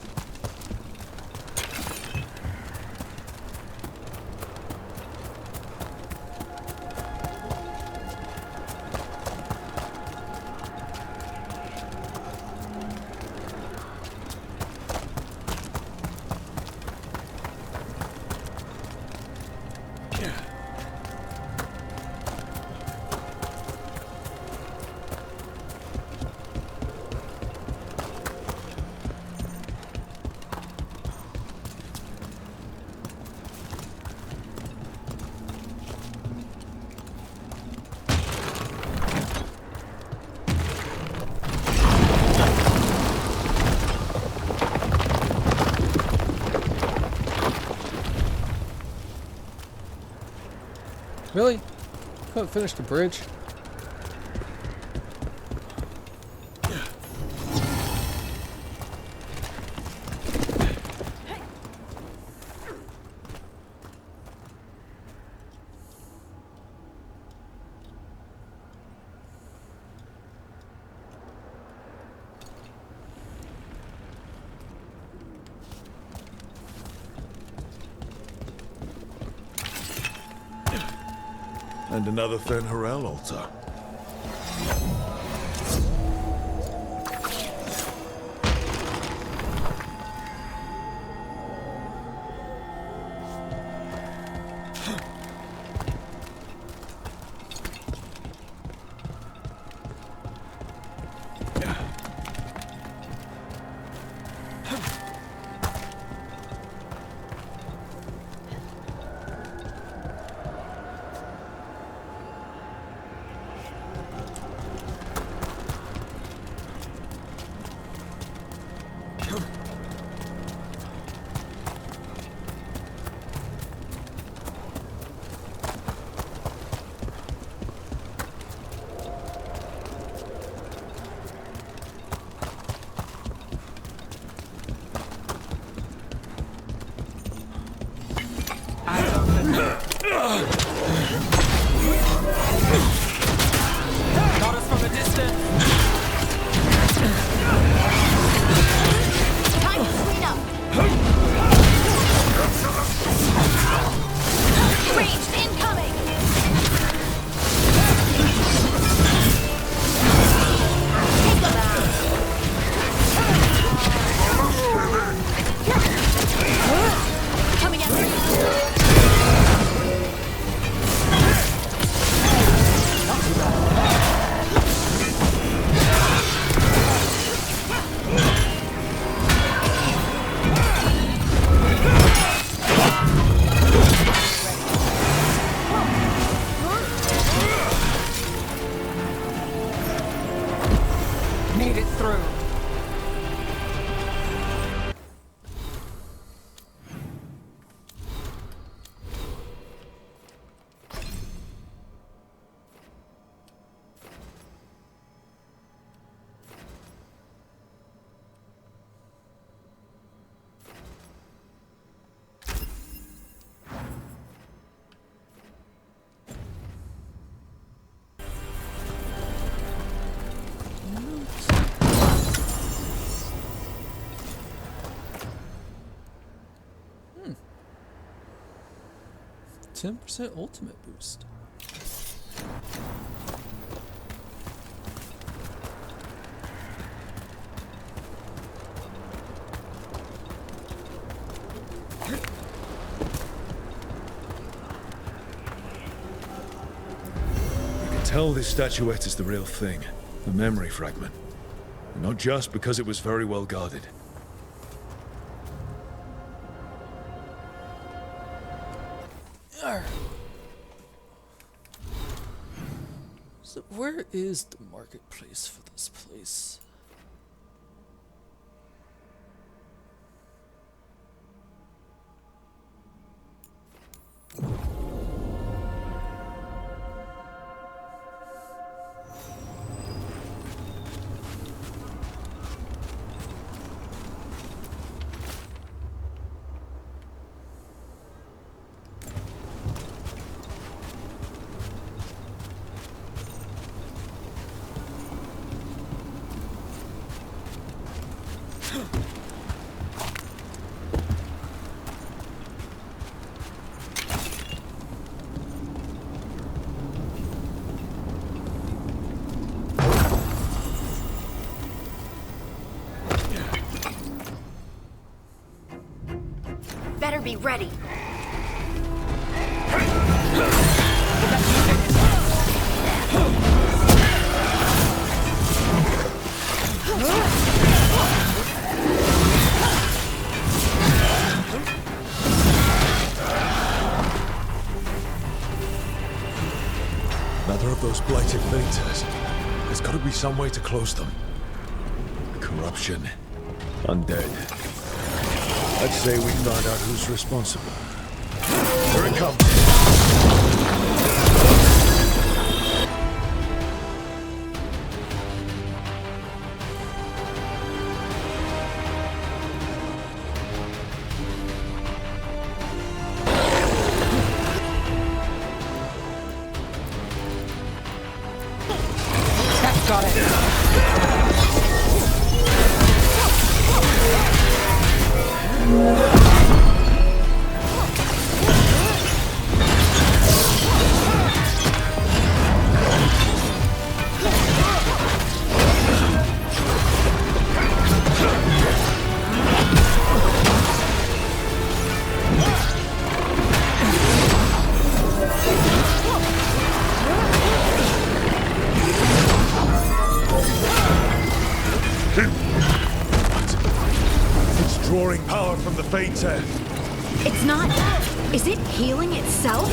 Really? Couldn't finish the bridge? And another Fen Harel altar. Got us from a distance. Time to clean up. Ranged incoming. Take them out. Coming after you. Made it through. Hmm. 10% ultimate boost. You can tell this statuette is the real thing. The memory fragment. And not just because it was very well guarded. So where is the marketplace for this place? Better be ready. Another of those blighted Venters. There's got to be some way to close them. Corruption. Undead. I'd say we find out who's responsible. Here it comes. That's got it. It's drawing power from the Venter. It's not. Is it healing itself?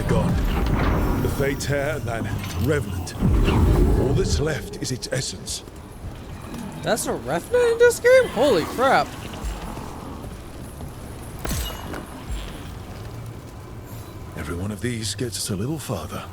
They're gone. The Fate's hair and that Revenant. All that's left is its essence. That's a Revenant in this game? Holy crap. Every one of these gets us a little farther.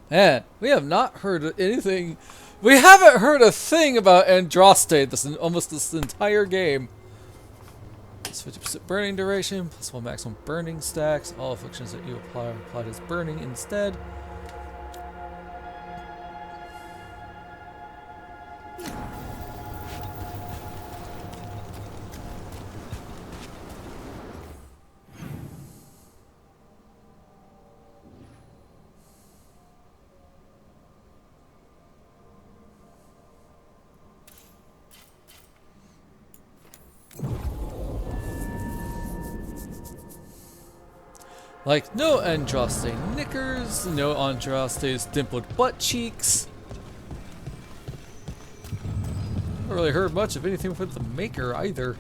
Man, we have not heard anything. We haven't heard a thing about Andraste this entire game. Plus 50% burning duration, plus 1 maximum burning stacks. All afflictions that you apply are applied as burning instead. Like, no Andraste knickers, no Andraste's dimpled butt cheeks. Haven't really heard much of anything with the Maker either.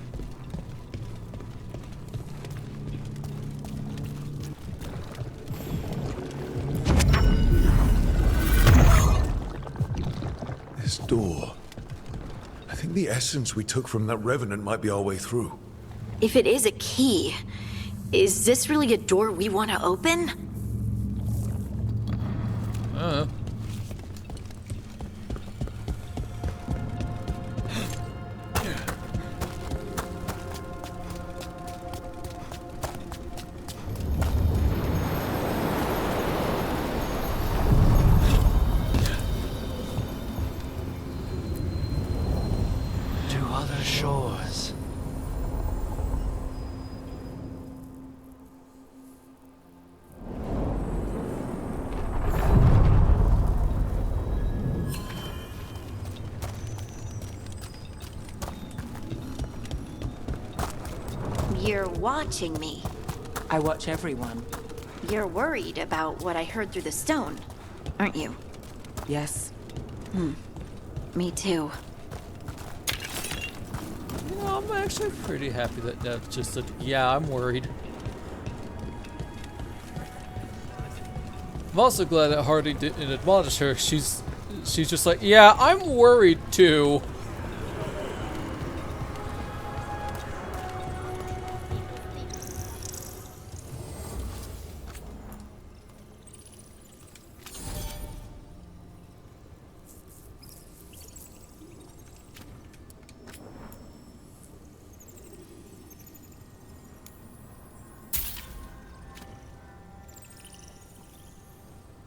This door. I think the essence we took from that Revenant might be our way through. If it is a key, is this really a door we want to open? To other shores. You're watching me. I watch everyone. You're worried about what I heard through the stone, aren't you? Yes. Me too. You know, I'm actually pretty happy that Nev just said, yeah, I'm worried. I'm also glad that Hardy didn't admonish her. She's just like, yeah, I'm worried too.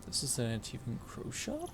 This is an antique and crow shop?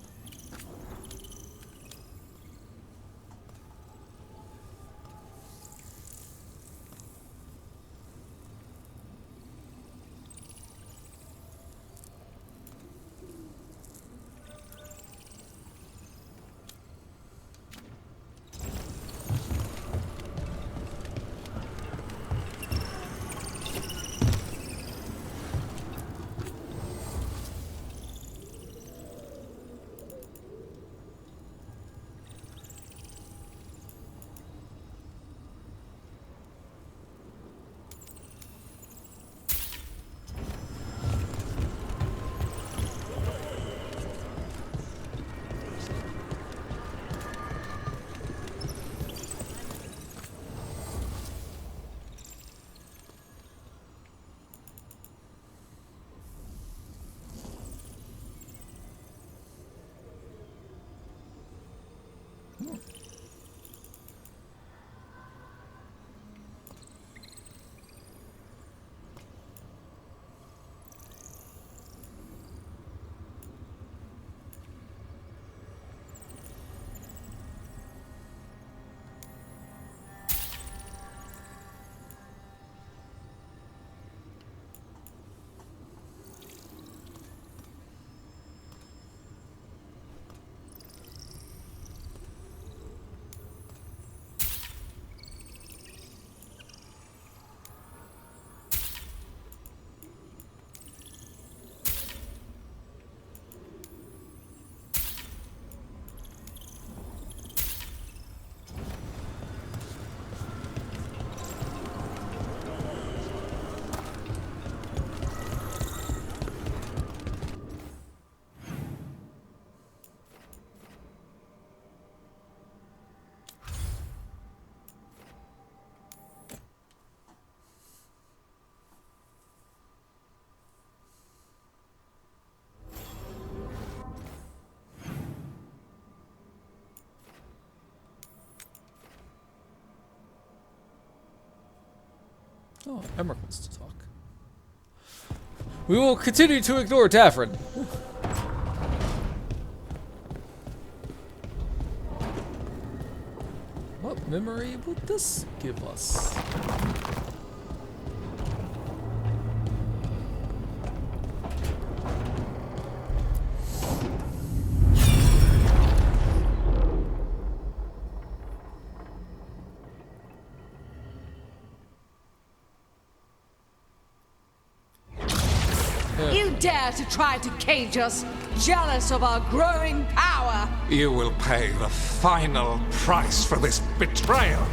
Oh, Emmerich wants to talk. We will continue to ignore Davrin. What memory would this give us? You dare to try to cage us, jealous of our growing power! You will pay the final price for this betrayal.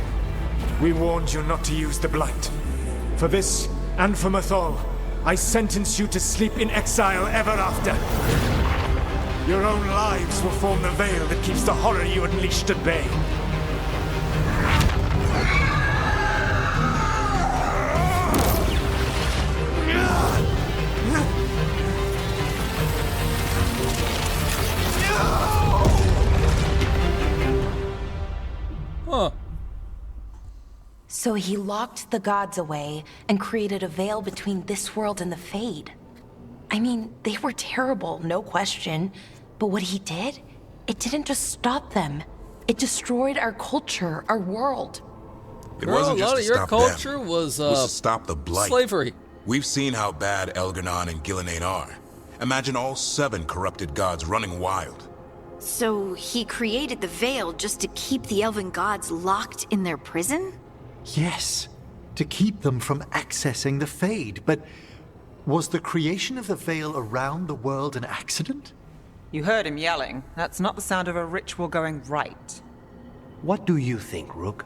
We warned you not to use the Blight. For this, and for Mathol, I sentence you to sleep in exile ever after. Your own lives will form the veil that keeps the horror you unleashed at bay. Huh. So he locked the gods away and created a veil between this world and the Fade. I mean, they were terrible, no question. But what he did, it didn't just stop them. It destroyed our culture, our world. It wasn't just to your stop culture them. was It was to stop the Blight. Slavery. We've seen how bad Elganon and Gillenane are. Imagine all 7 corrupted gods running wild. So he created the Veil just to keep the elven gods locked in their prison? Yes, to keep them from accessing the Fade. But was the creation of the Veil around the world an accident? You heard him yelling. That's not the sound of a ritual going right. What do you think, Rook?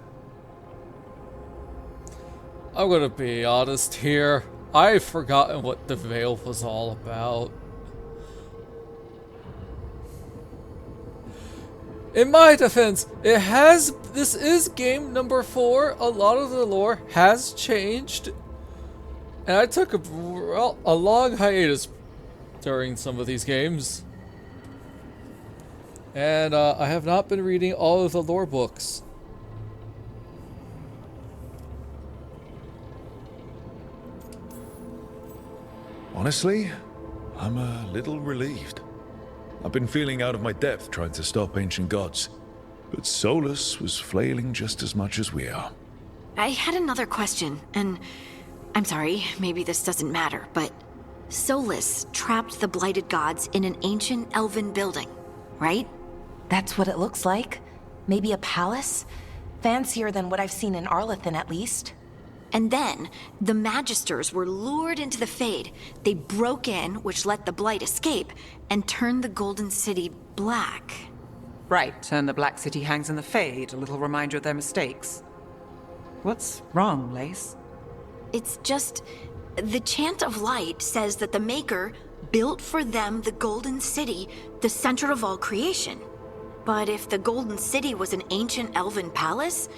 I'm gonna be honest here. I've forgotten what the Veil was all about. In my defense, this is game number 4. A lot of the lore has changed. And I took a long hiatus during some of these games. And I have not been reading all of the lore books. Honestly, I'm a little relieved. I've been feeling out of my depth trying to stop ancient gods, but Solus was flailing just as much as we are. I had another question, and I'm sorry, maybe this doesn't matter, but Solus trapped the blighted gods in an ancient elven building, right? That's what it looks like. Maybe a palace? Fancier than what I've seen in Arlethan, at least. And then, the Magisters were lured into the Fade. They broke in, which let the Blight escape, and turned the Golden City black. Right, and the Black City hangs in the Fade, a little reminder of their mistakes. What's wrong, Lace? It's just... the Chant of Light says that the Maker built for them the Golden City, the center of all creation. But if the Golden City was an ancient elven palace,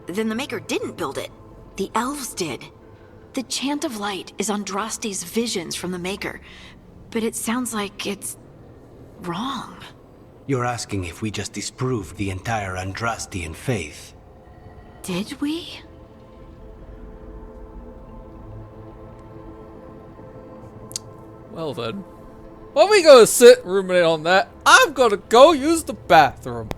then the Maker didn't build it. The elves did. The Chant of Light is Andraste's visions from the Maker, but it sounds like it's wrong. You're asking if we just disproved the entire Andrastian faith. Did we? Well then, while we go sit and ruminate on that, I'm gonna go use the bathroom.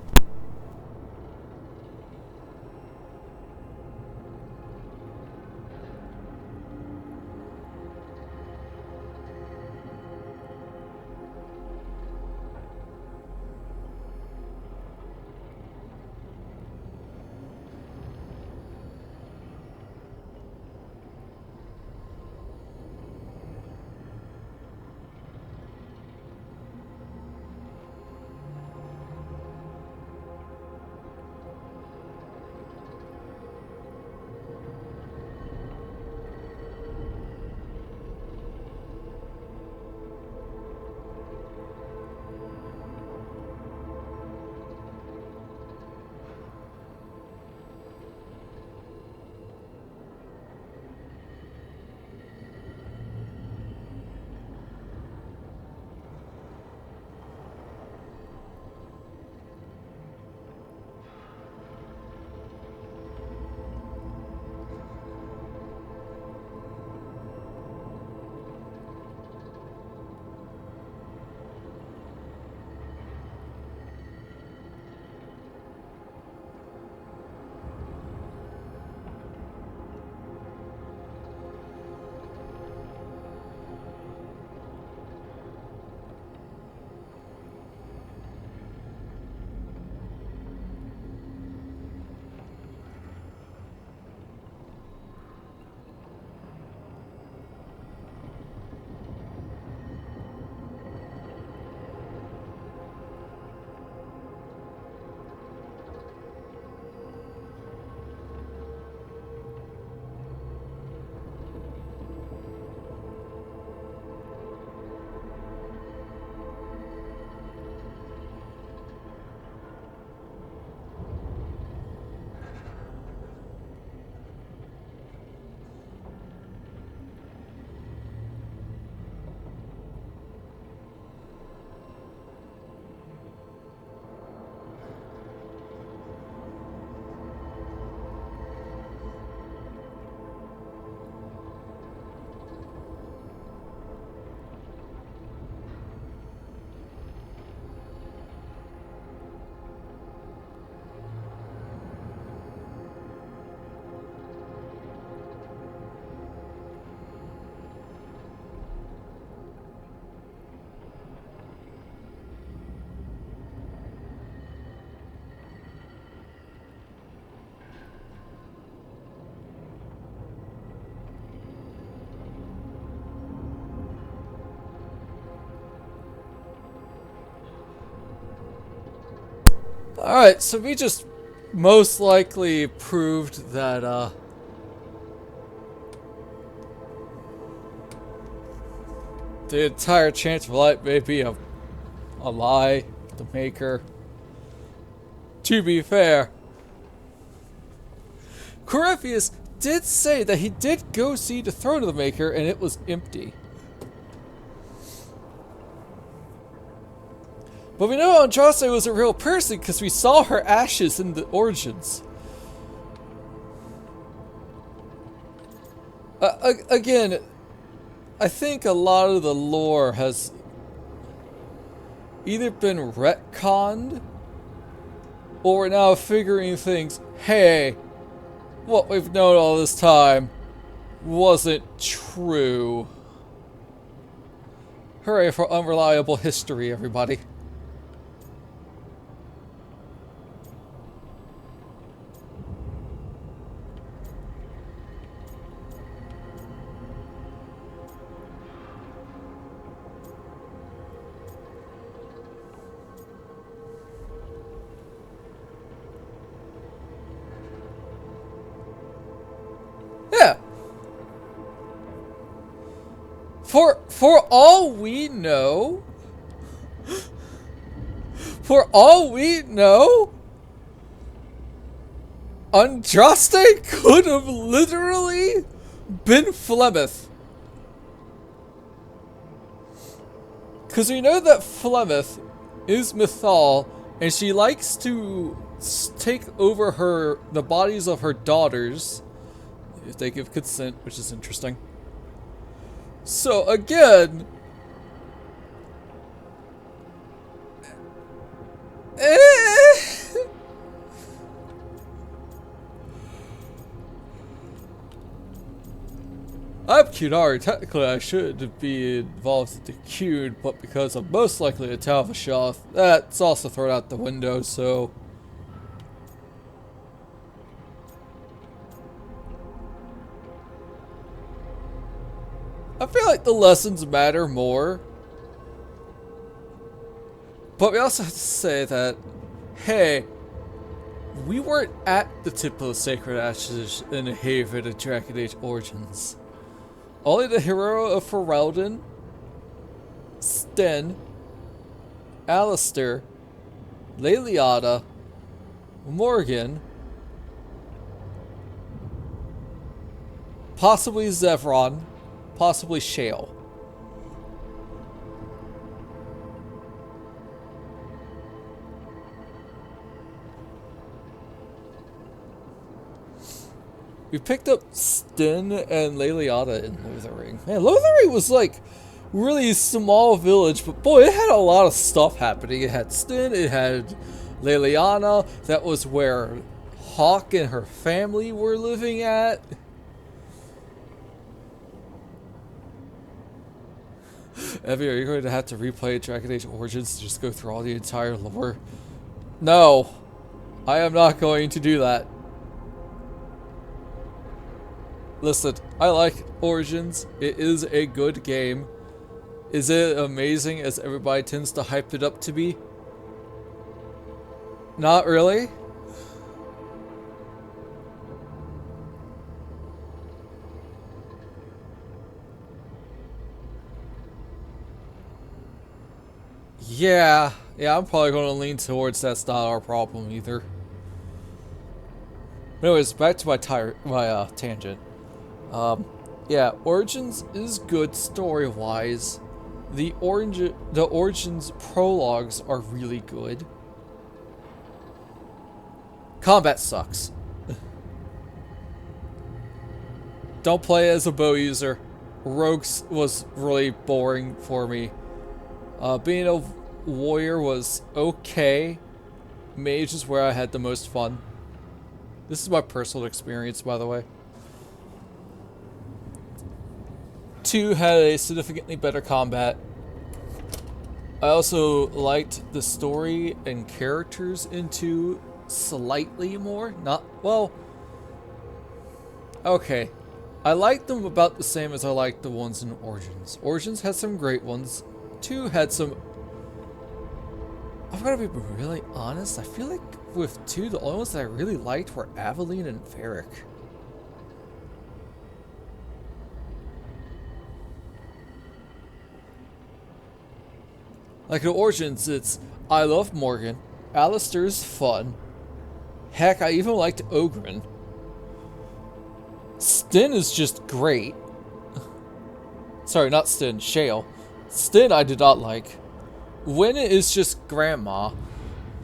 Alright, so we just most likely proved that, the entire chance of light may be a lie, the Maker. To be fair, Corypheus did say that he did go see the throne of the Maker and it was empty. But we know Andraste was a real person because we saw her ashes in the Origins. Again, I think a lot of the lore has either been retconned or we're now figuring things, hey, what we've known all this time wasn't true. Hooray for unreliable history, everybody. Yeah. For all we know, Andraste could have literally been Flemeth. Because we know that Flemeth is Mythal, and she likes to take over the bodies of her daughters, if they give consent, which is interesting. So again, I'm Cunari. Technically, I should be involved in the Cune, but because I'm most likely a Talvashoth, that's also thrown out the window, so... I feel like the lessons matter more. But we also have to say that, hey, we weren't at the tip of the Sacred Ashes in the Haven of Dragon Age Origins. Only the hero of Ferelden, Sten, Alistair, Leliana, Morgan, possibly Zevron, possibly Shale. We picked up Sten and Leliana in Lothering. Man, Lothering was like really small village, but boy, it had a lot of stuff happening. It had Sten, it had Leliana. That was where Hawk and her family were living at. Evie, are you going to have to replay Dragon Age Origins to just go through all the entire lore? No, I am not going to do that. Listen, I like Origins. It is a good game. Is it amazing as everybody tends to hype it up to be? Not really. Yeah, I'm probably going to lean towards that's not our problem either. Anyways, back to my tangent. Yeah, Origins is good story-wise. The Origins prologues are really good. Combat sucks. Don't play as a bow user. Rogues was really boring for me. Being a warrior was okay. Mage is where I had the most fun. This is my personal experience, by the way. 2 had a significantly better combat. I also liked the story and characters in 2 slightly more. Not, well, okay. I liked them about the same as I liked the ones in Origins. Origins had some great ones. 2 had some... I I've got to be really honest. I feel like with 2, the only ones that I really liked were Aveline and Varric. Like in Origins, it's I love Morgan, Alistair's fun. Heck, I even liked Ogren. Stin is just great. Sorry, not Stin, Shale. Stin I did not like. Wynn is just grandma.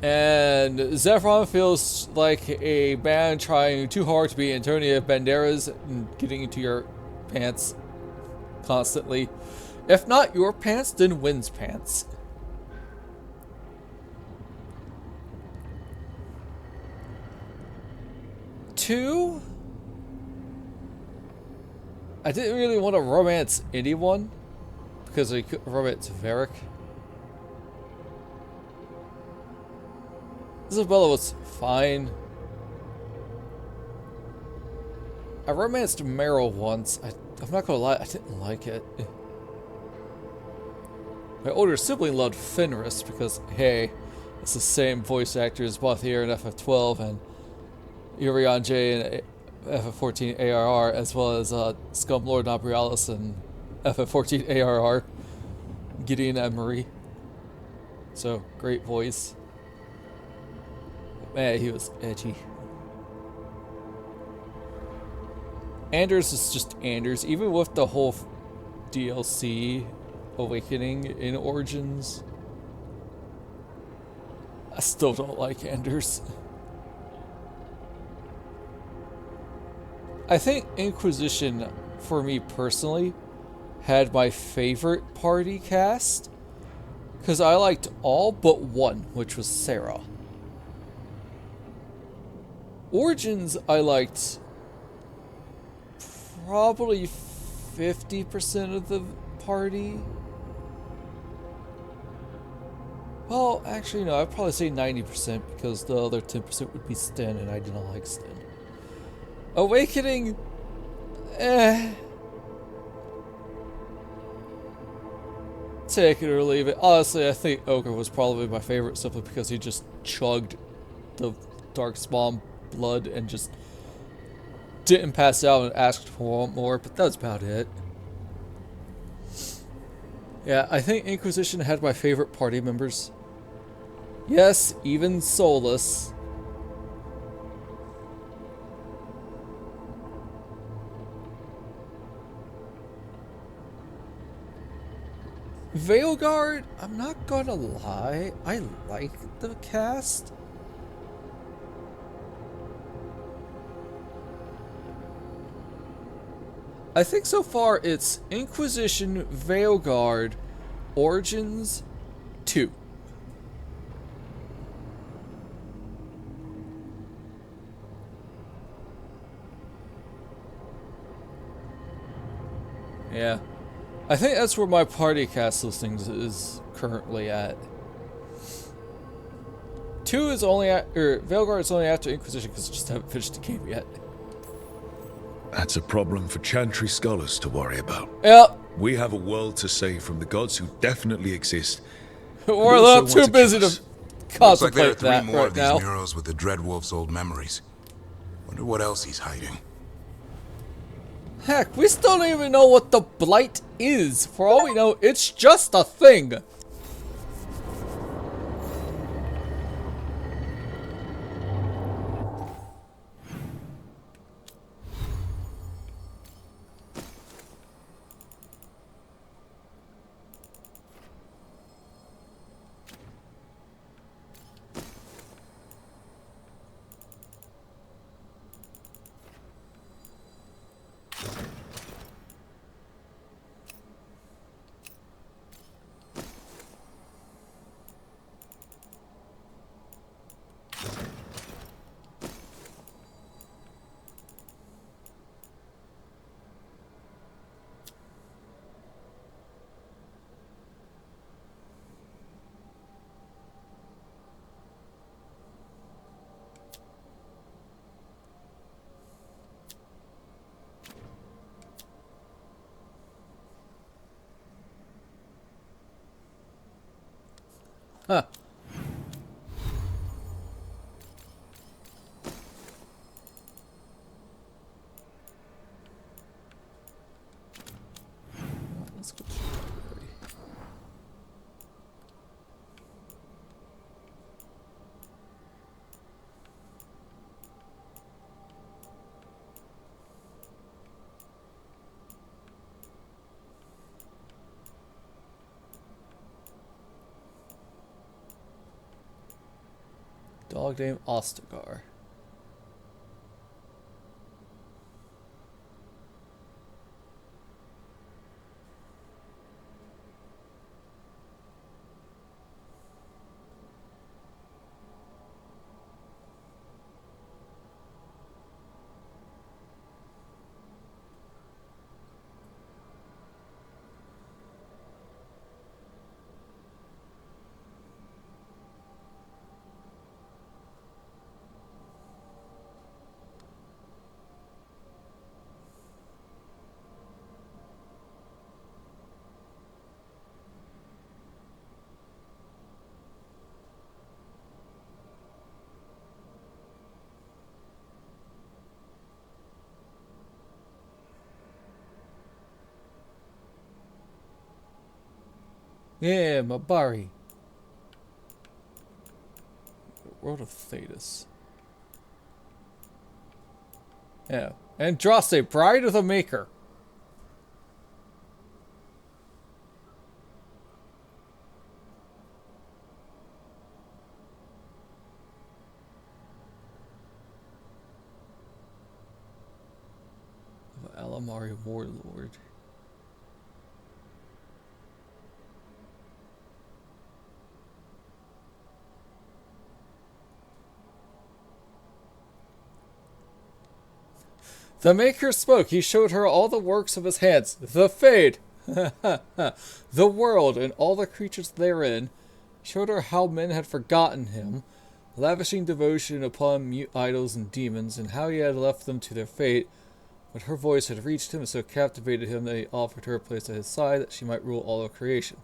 And Zephyron feels like a man trying too hard to be Antonio Banderas and getting into your pants constantly. If not your pants, then Wynn's pants. Two, I didn't really want to romance anyone because I couldn't romance Varric. Isabella was fine. I romanced Meryl once. I'm not gonna lie, I didn't like it. My older sibling loved Fenris because, hey, it's the same voice actors both here in FF12 and Urion J and FF14 ARR, as well as Scumlord Nabrialis and FF14 ARR, Gideon and Marie. So, great voice. But man, he was edgy. Anders is just Anders, even with the whole DLC Awakening in Origins. I still don't like Anders. I think Inquisition, for me personally, had my favorite party cast, because I liked all but one, which was Sarah. Origins, I liked probably 50% of the party. Well, actually no, I'd probably say 90% because the other 10% would be Sten, and I did not like Sten. Awakening, take it or leave it. Honestly, I think Ogre was probably my favorite simply because he just chugged the Darkspawn blood and just didn't pass out and asked for more, but that's about it. Yeah, I think Inquisition had my favorite party members. Yes, even Solus. Veilguard, I'm not gonna lie, I like the cast. I think so far it's Inquisition, Veilguard, Origins, 2. Yeah. I think that's where my party cast listings is currently at. 2 is only at, Veilguard is only after Inquisition because I just haven't finished the game yet. That's a problem for Chantry scholars to worry about. Yep. We have a world to save from the gods who definitely exist. We're a little too busy to Looks like there are contemplate 3 that more right of these now. murals with the Dreadwolf's old memories. Wonder what else he's hiding. Heck, we still don't even know what the Blight is. For all we know, it's just a thing. Huh. Dog named Ostagar. Yeah, Mabari. World of Thetis. Yeah. Andraste, Bride of the Maker. Alamari Warlord. The Maker spoke. He showed her all the works of his hands. The Fade. The world and all the creatures therein. Showed her how men had forgotten him, lavishing devotion upon mute idols and demons, and how he had left them to their fate. But her voice had reached him and so captivated him that he offered her a place at his side that she might rule all of creation.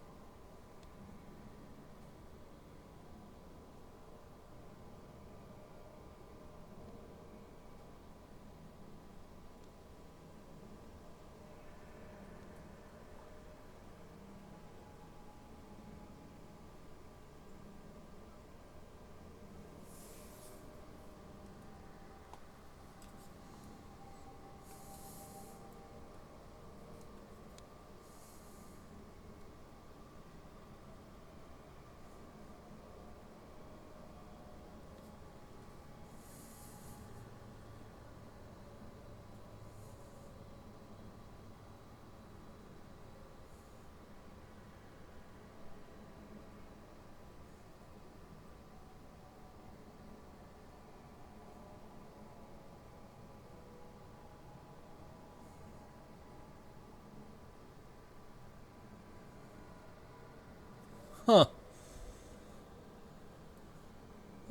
Huh.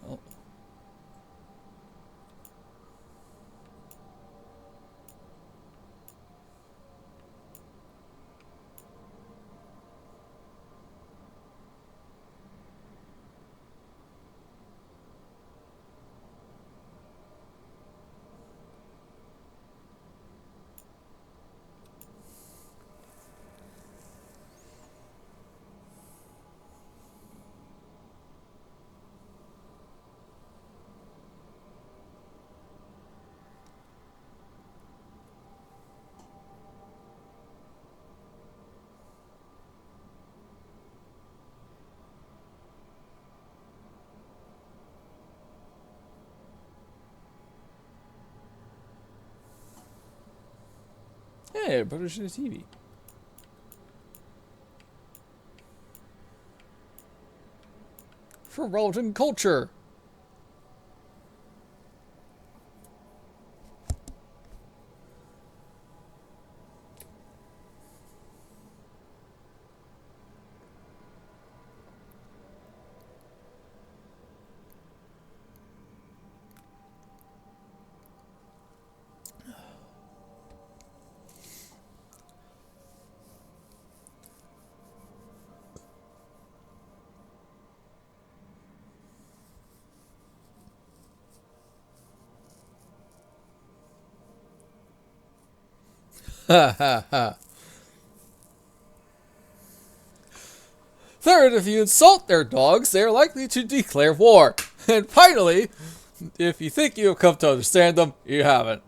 Oh. Hey, British TV. For relevant culture. Ha ha ha. Third, if you insult their dogs, they are likely to declare war. And finally, if you think you have come to understand them, you haven't.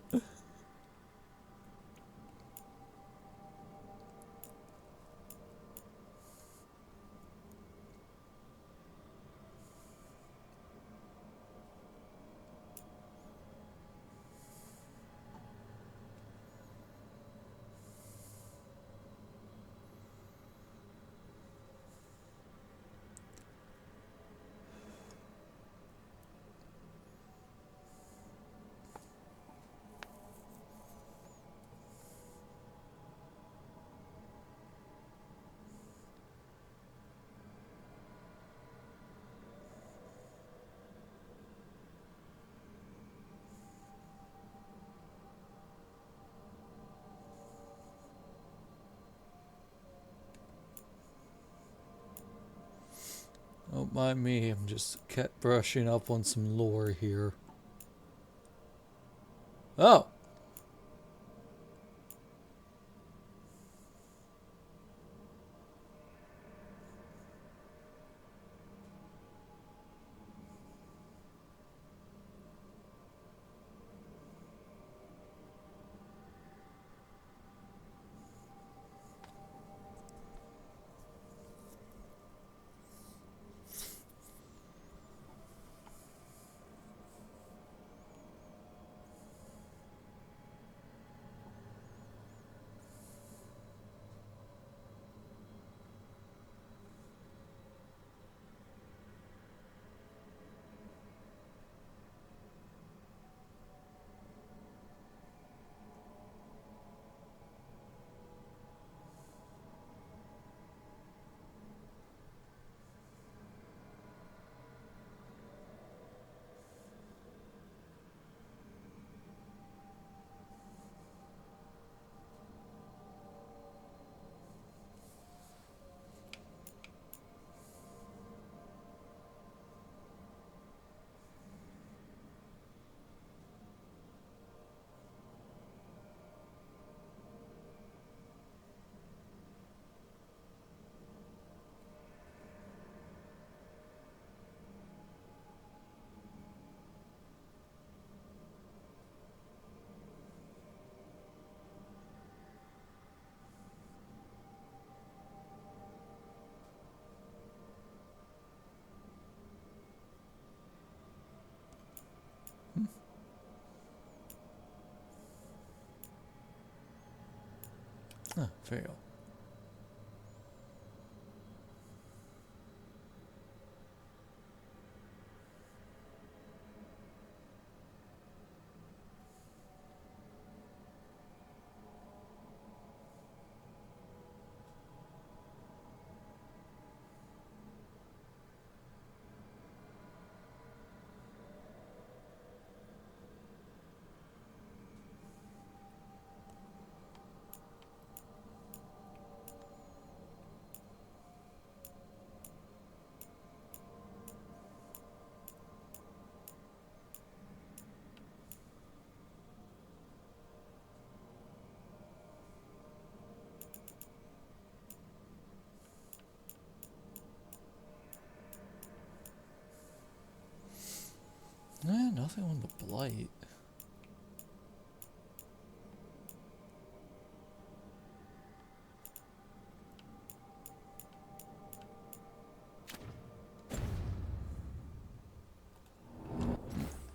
Don't mind me, I'm just kept brushing up on some lore here. Oh! Ah, fail. Nothing on the blight.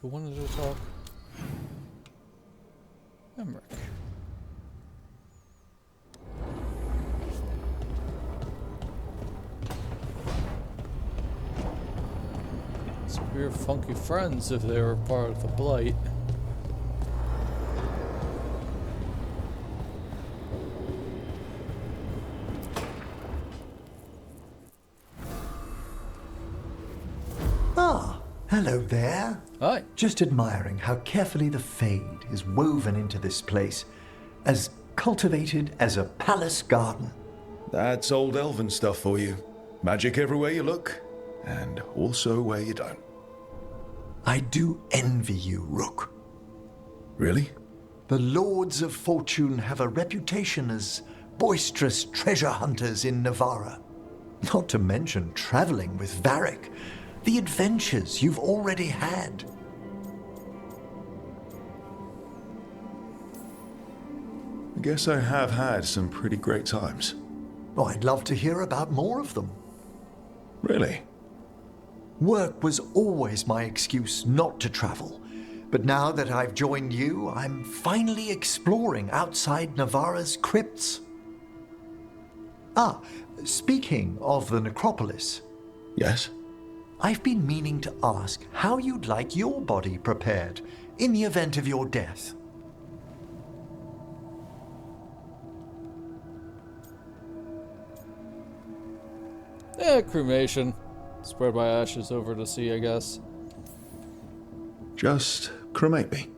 Who wanted to talk? Emmerich. We're funky friends if they were part of the blight. Ah, hello there. Hi. Just admiring how carefully the Fade is woven into this place, as cultivated as a palace garden. That's old elven stuff for you. Magic everywhere you look, and also where you don't. I do envy you, Rook. Really? The Lords of Fortune have a reputation as boisterous treasure hunters in Navarra. Not to mention traveling with Varric, the adventures you've already had. I guess I have had some pretty great times. Oh, I'd love to hear about more of them. Really? Work was always my excuse not to travel, but now that I've joined you, I'm finally exploring outside Navarra's crypts. Ah, speaking of the necropolis. Yes? I've been meaning to ask how you'd like your body prepared in the event of your death. Cremation. Spread my ashes over to sea, I guess. Just cremate me.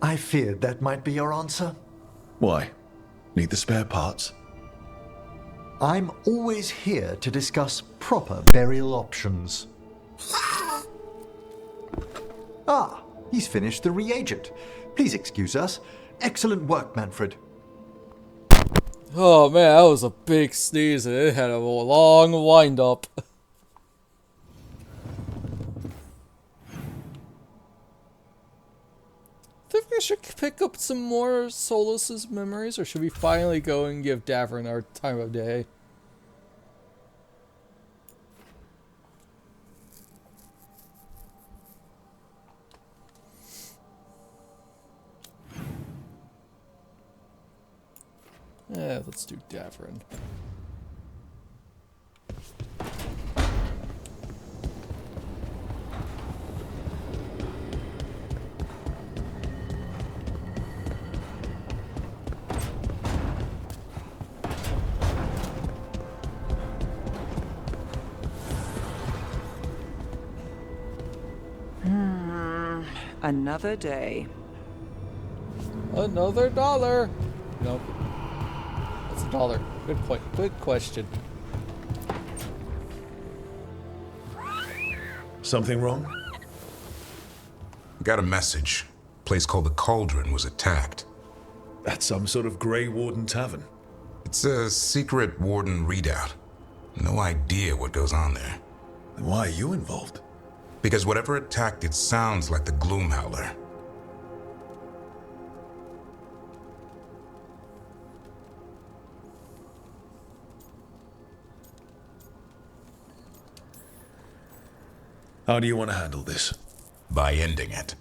I feared that might be your answer. Why? Need the spare parts? I'm always here to discuss proper burial options. Ah, he's finished the reagent. Please excuse us. Excellent work, Manfred. Oh man, that was a big sneeze and it had a long wind up. Think we should pick up some more Solus's memories, or should we finally go and give Davern our time of day? Yeah, let's do Davern. Another day. Another dollar. Nope. That's a dollar. Good point. Good question. Something wrong? Got a message. Place called the Cauldron was attacked. At some sort of Grey Warden tavern. It's a secret Warden readout. No idea what goes on there. Then why are you involved? Because whatever attacked it sounds like the Gloomhowler. How do you want to handle this? By ending it.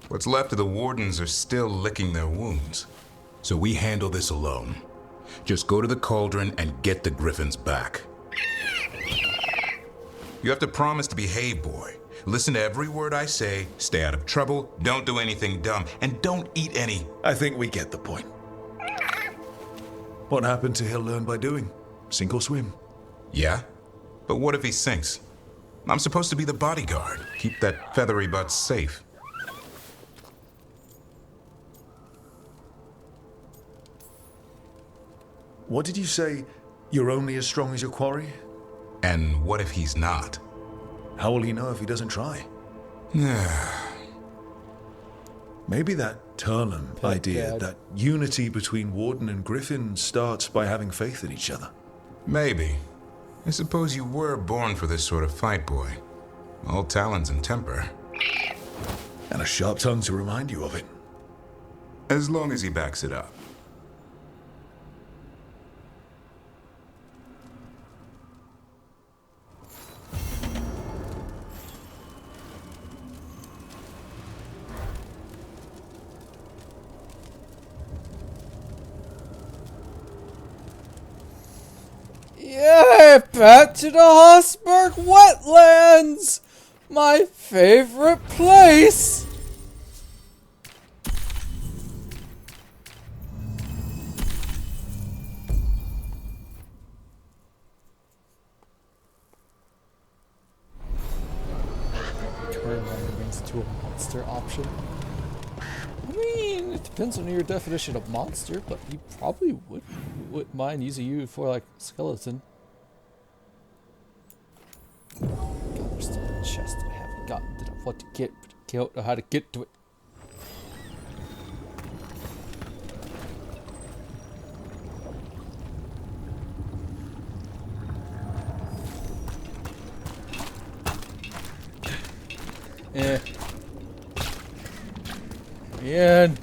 What's left of the Wardens are still licking their wounds. So we handle this alone. Just go to the Cauldron and get the Griffins back. You have to promise to behave, boy. Listen to every word I say, stay out of trouble, don't do anything dumb, and don't eat any. I think we get the point. What happened to he'll learn by doing? Sink or swim? Yeah? But what if he sinks? I'm supposed to be the bodyguard. Keep that feathery butt safe. What did you say? You're only as strong as your quarry? And what if he's not? How will he know if he doesn't try? Maybe that Turnham idea, that unity between Warden and Griffin starts by having faith in each other. Maybe. I suppose you were born for this sort of fight, boy. All talons and temper. And a sharp tongue to remind you of it. As long as he backs it up. Yeah, back to the Hossberg wetlands! My favorite place! Turn enemies to a monster option. I mean, it depends on your definition of monster, but you probably wouldn't mind using you for like skeleton. God, there's still a chest I haven't gotten to what to get, but I don't know how to get to it. Yeah. In.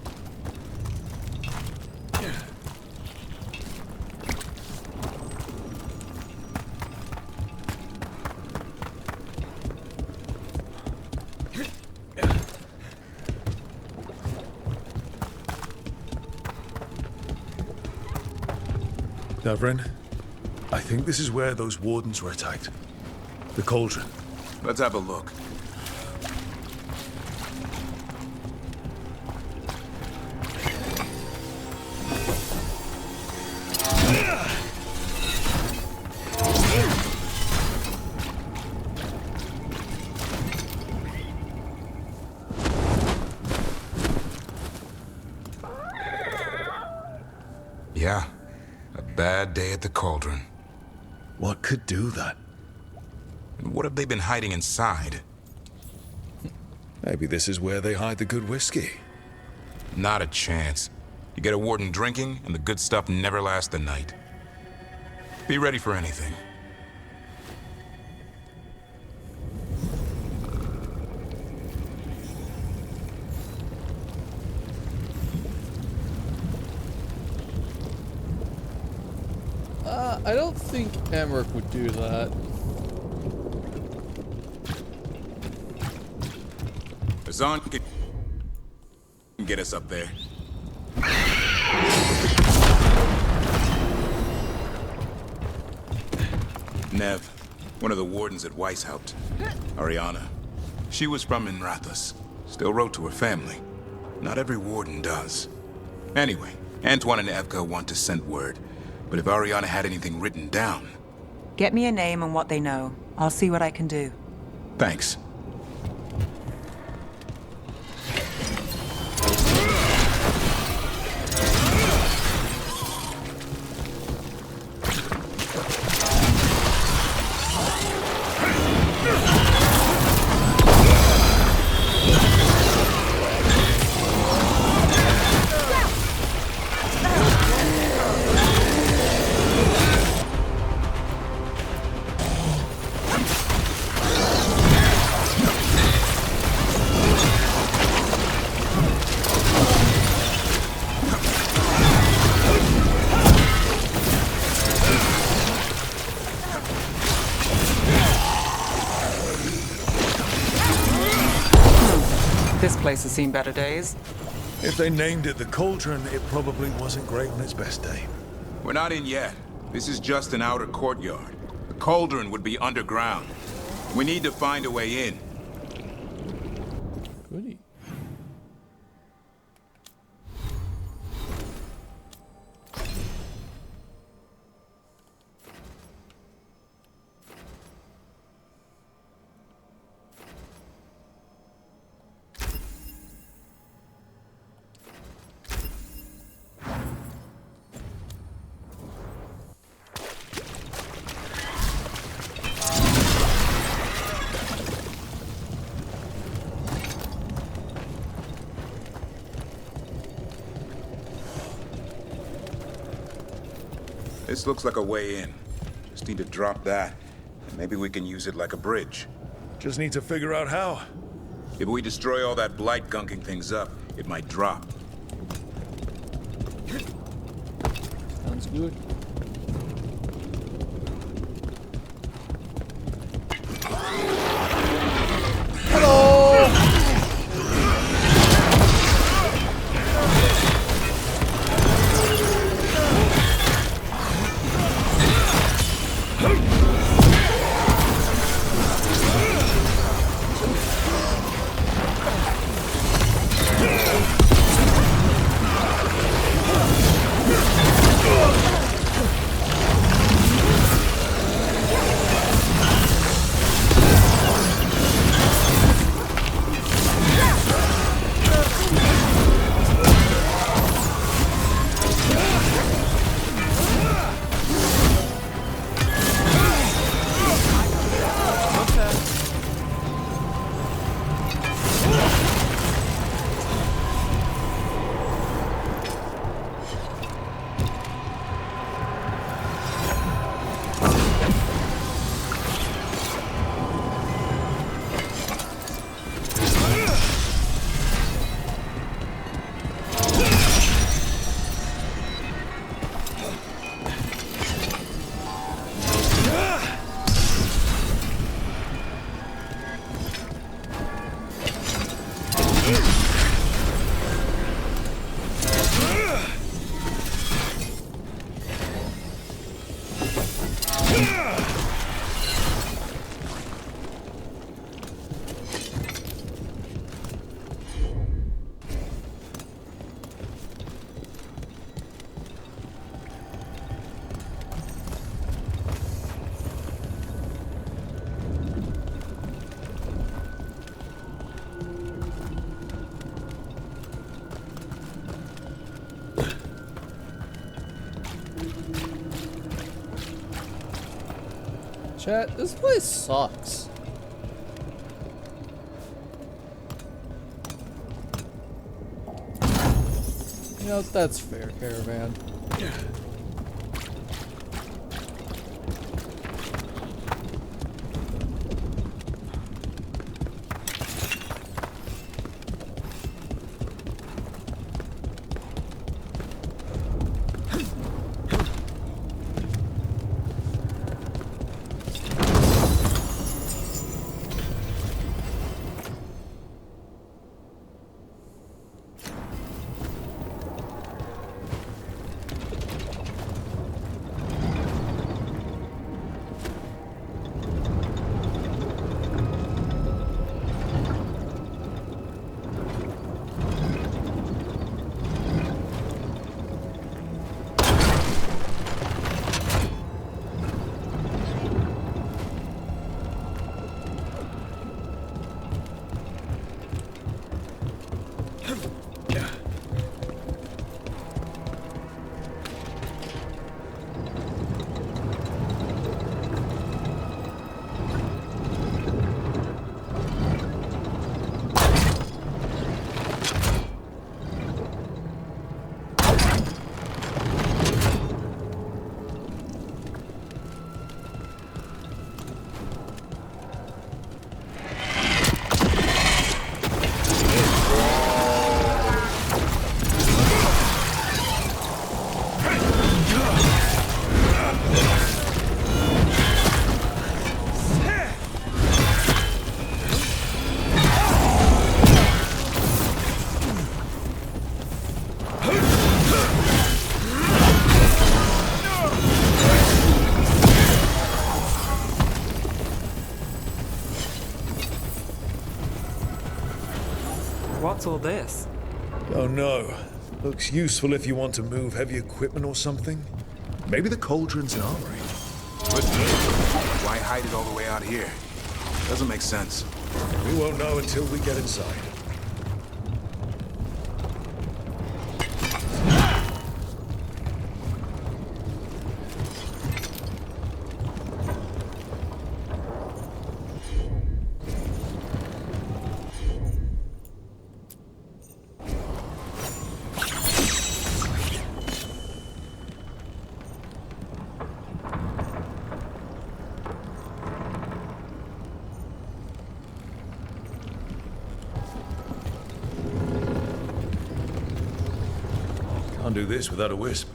Davren, I think this is where those Wardens were attacked. The Cauldron. Let's have a look. Yeah, a bad day at the Cauldron. What could do that? And what have they been hiding inside? Maybe this is where they hide the good whiskey. Not a chance. You get a warden drinking, and the good stuff never lasts the night. Be ready for anything. I don't think Emmerich would do that. Azan can get us up there. Nev, one of the wardens at Weishaupt. Ariana. She was from Inrathus. Still wrote to her family. Not every warden does. Anyway, Antoine and Evka want to send word. But if Ariana had anything written down... Get me a name and what they know. I'll see what I can do. Thanks. This place has seen better days. If they named it the Cauldron, it probably wasn't great on its best day. We're not in yet. This is just an outer courtyard. The Cauldron would be underground. We need to find a way in. Goody. This looks like a way in. Just need to drop that. And maybe we can use it like a bridge. Just need to figure out how. If we destroy all that blight gunking things up, it might drop. Sounds good. Chat, this place sucks. You know, that's fair, Caravan. What's all this? Oh no. Looks useful if you want to move heavy equipment or something. Maybe the cauldron's an armory. But why hide it all the way out here? Doesn't make sense. We won't know until we get inside. Can't do this without a wisp.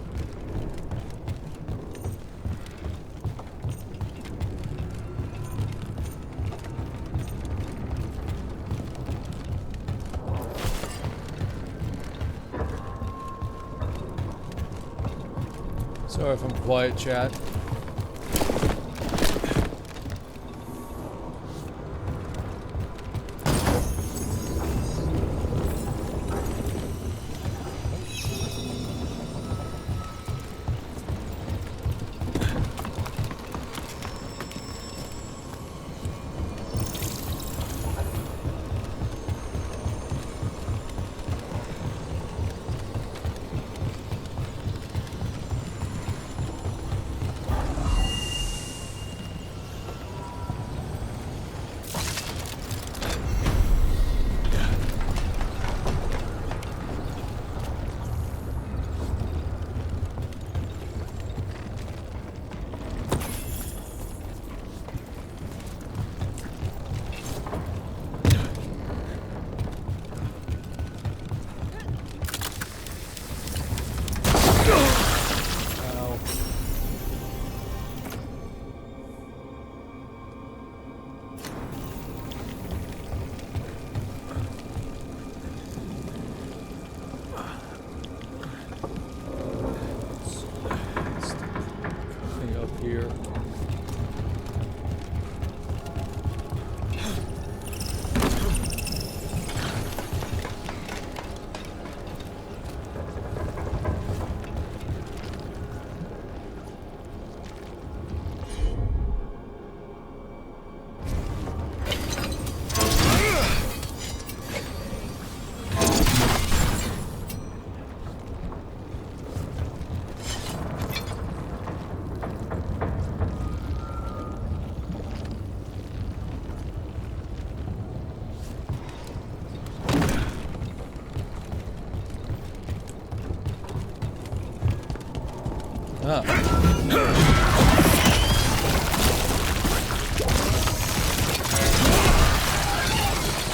Sorry if I'm quiet, chat.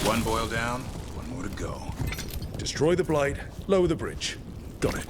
One boil down, one more to go. Destroy the blight, lower the bridge. Got it.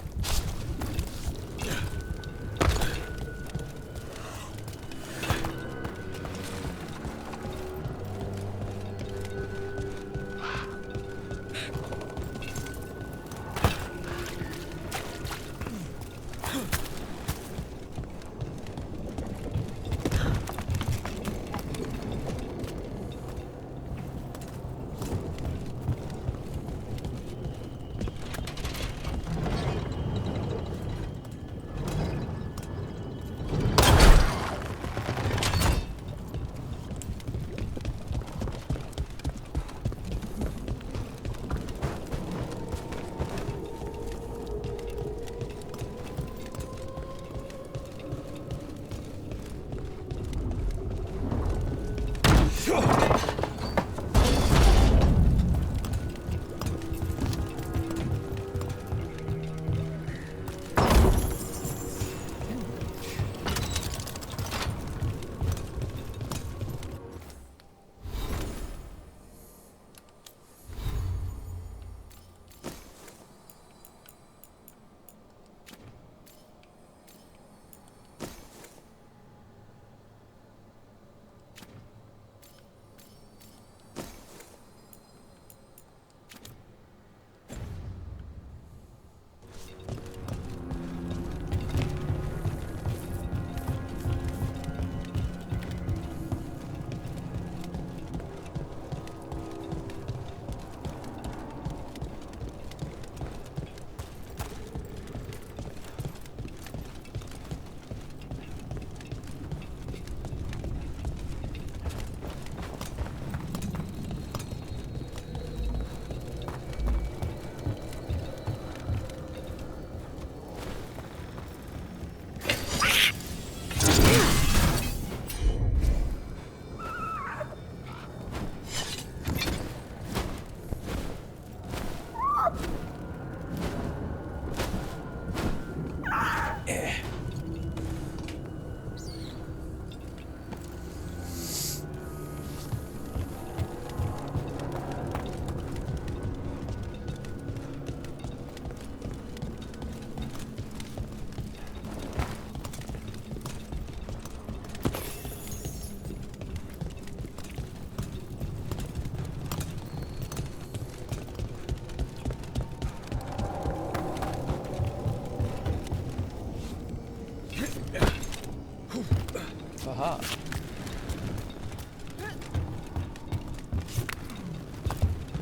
Aha.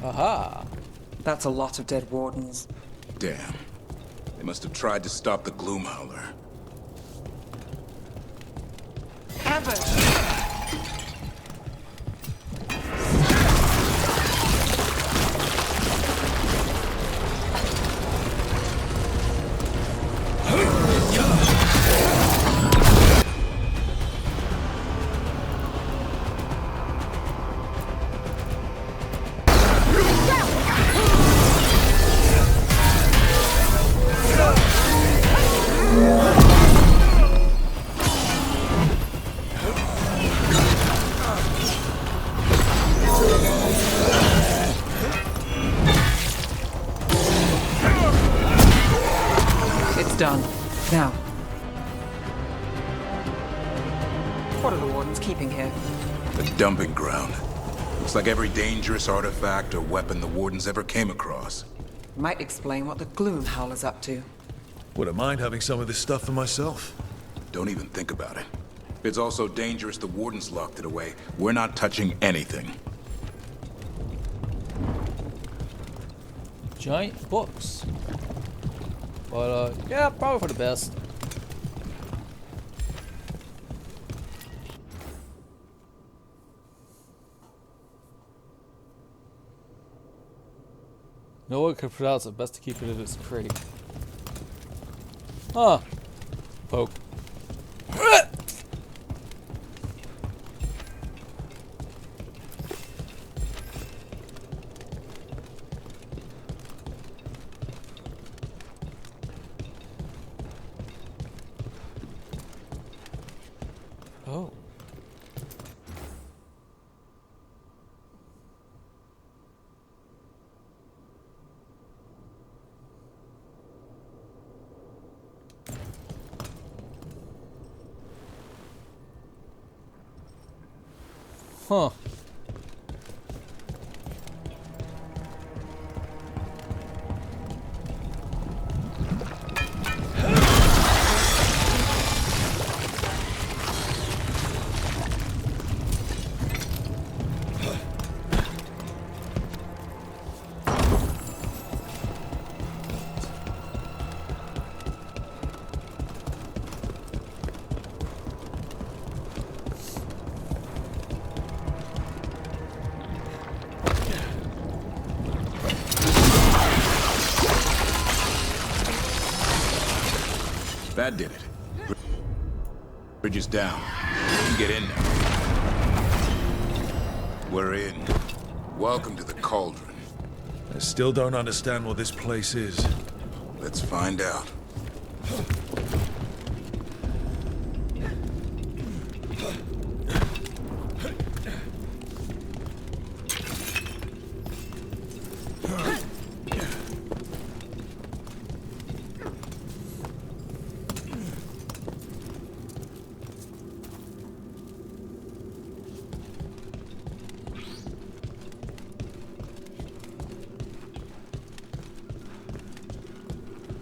Aha. That's a lot of dead wardens. Damn. They must have tried to stop the Gloomhowler. It's done. Now. What are the wardens keeping here? A dumping ground. Looks like every dangerous artifact or weapon the Wardens ever came across. Might explain what the Gloomhowler's up to. Wouldn't mind having some of this stuff for myself. Don't even think about it. If it's also dangerous, the Wardens locked it away. We're not touching anything. Giant books. But, yeah, probably for the best. No one could pronounce it. Best to keep it in its crate. Huh. Poke. Huh. That did it. Bridge is down. We can get in now. We're in. Welcome to the Cauldron. I still don't understand what this place is. Let's find out.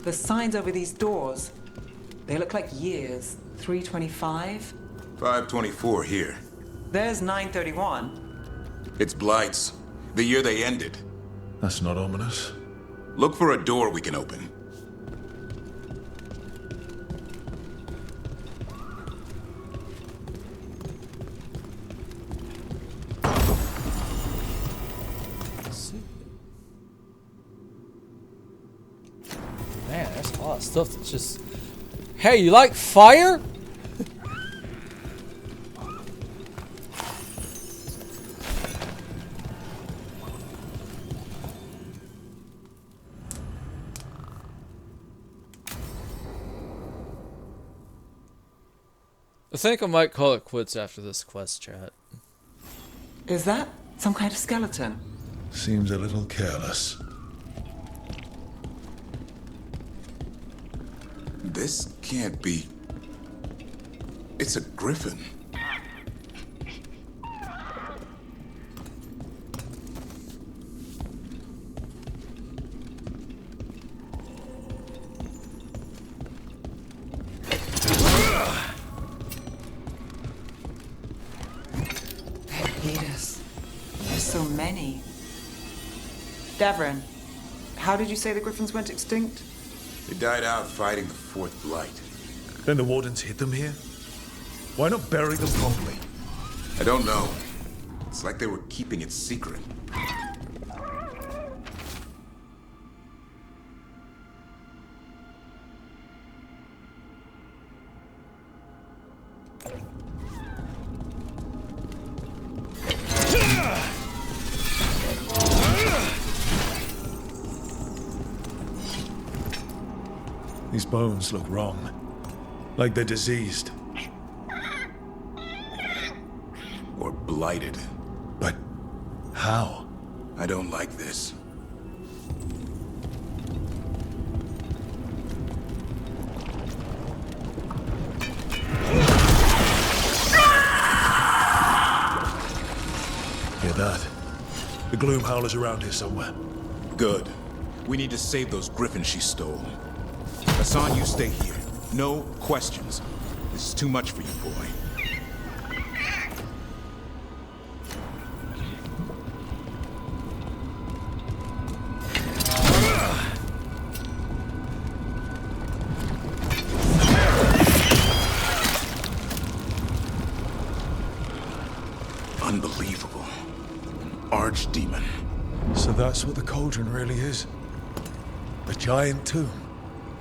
The signs over these doors, they look like years. 325. 524 here. There's 931. It's Blight's. The year they ended. That's not ominous. Look for a door we can open. Man, there's a lot of stuff that's just... Hey, you like fire? I think I might call it quits after this quest, chat. Is that some kind of skeleton? Seems a little careless. This can't be... It's a griffin. There's so many. Davrin, how did you say the griffins went extinct? They died out fighting the Fourth Blight. Then the Wardens hid them here? Why not bury them properly? I don't know. It's like they were keeping it secret. These bones look wrong. Like they're diseased. Or blighted. But how? I don't like this. Hear that? The Gloom Howler's around here somewhere. Good. We need to save those griffins she stole. Hassan, you stay here. No questions. This is too much for you, boy. Unbelievable. An archdemon. So that's what the Cauldron really is? A giant tomb?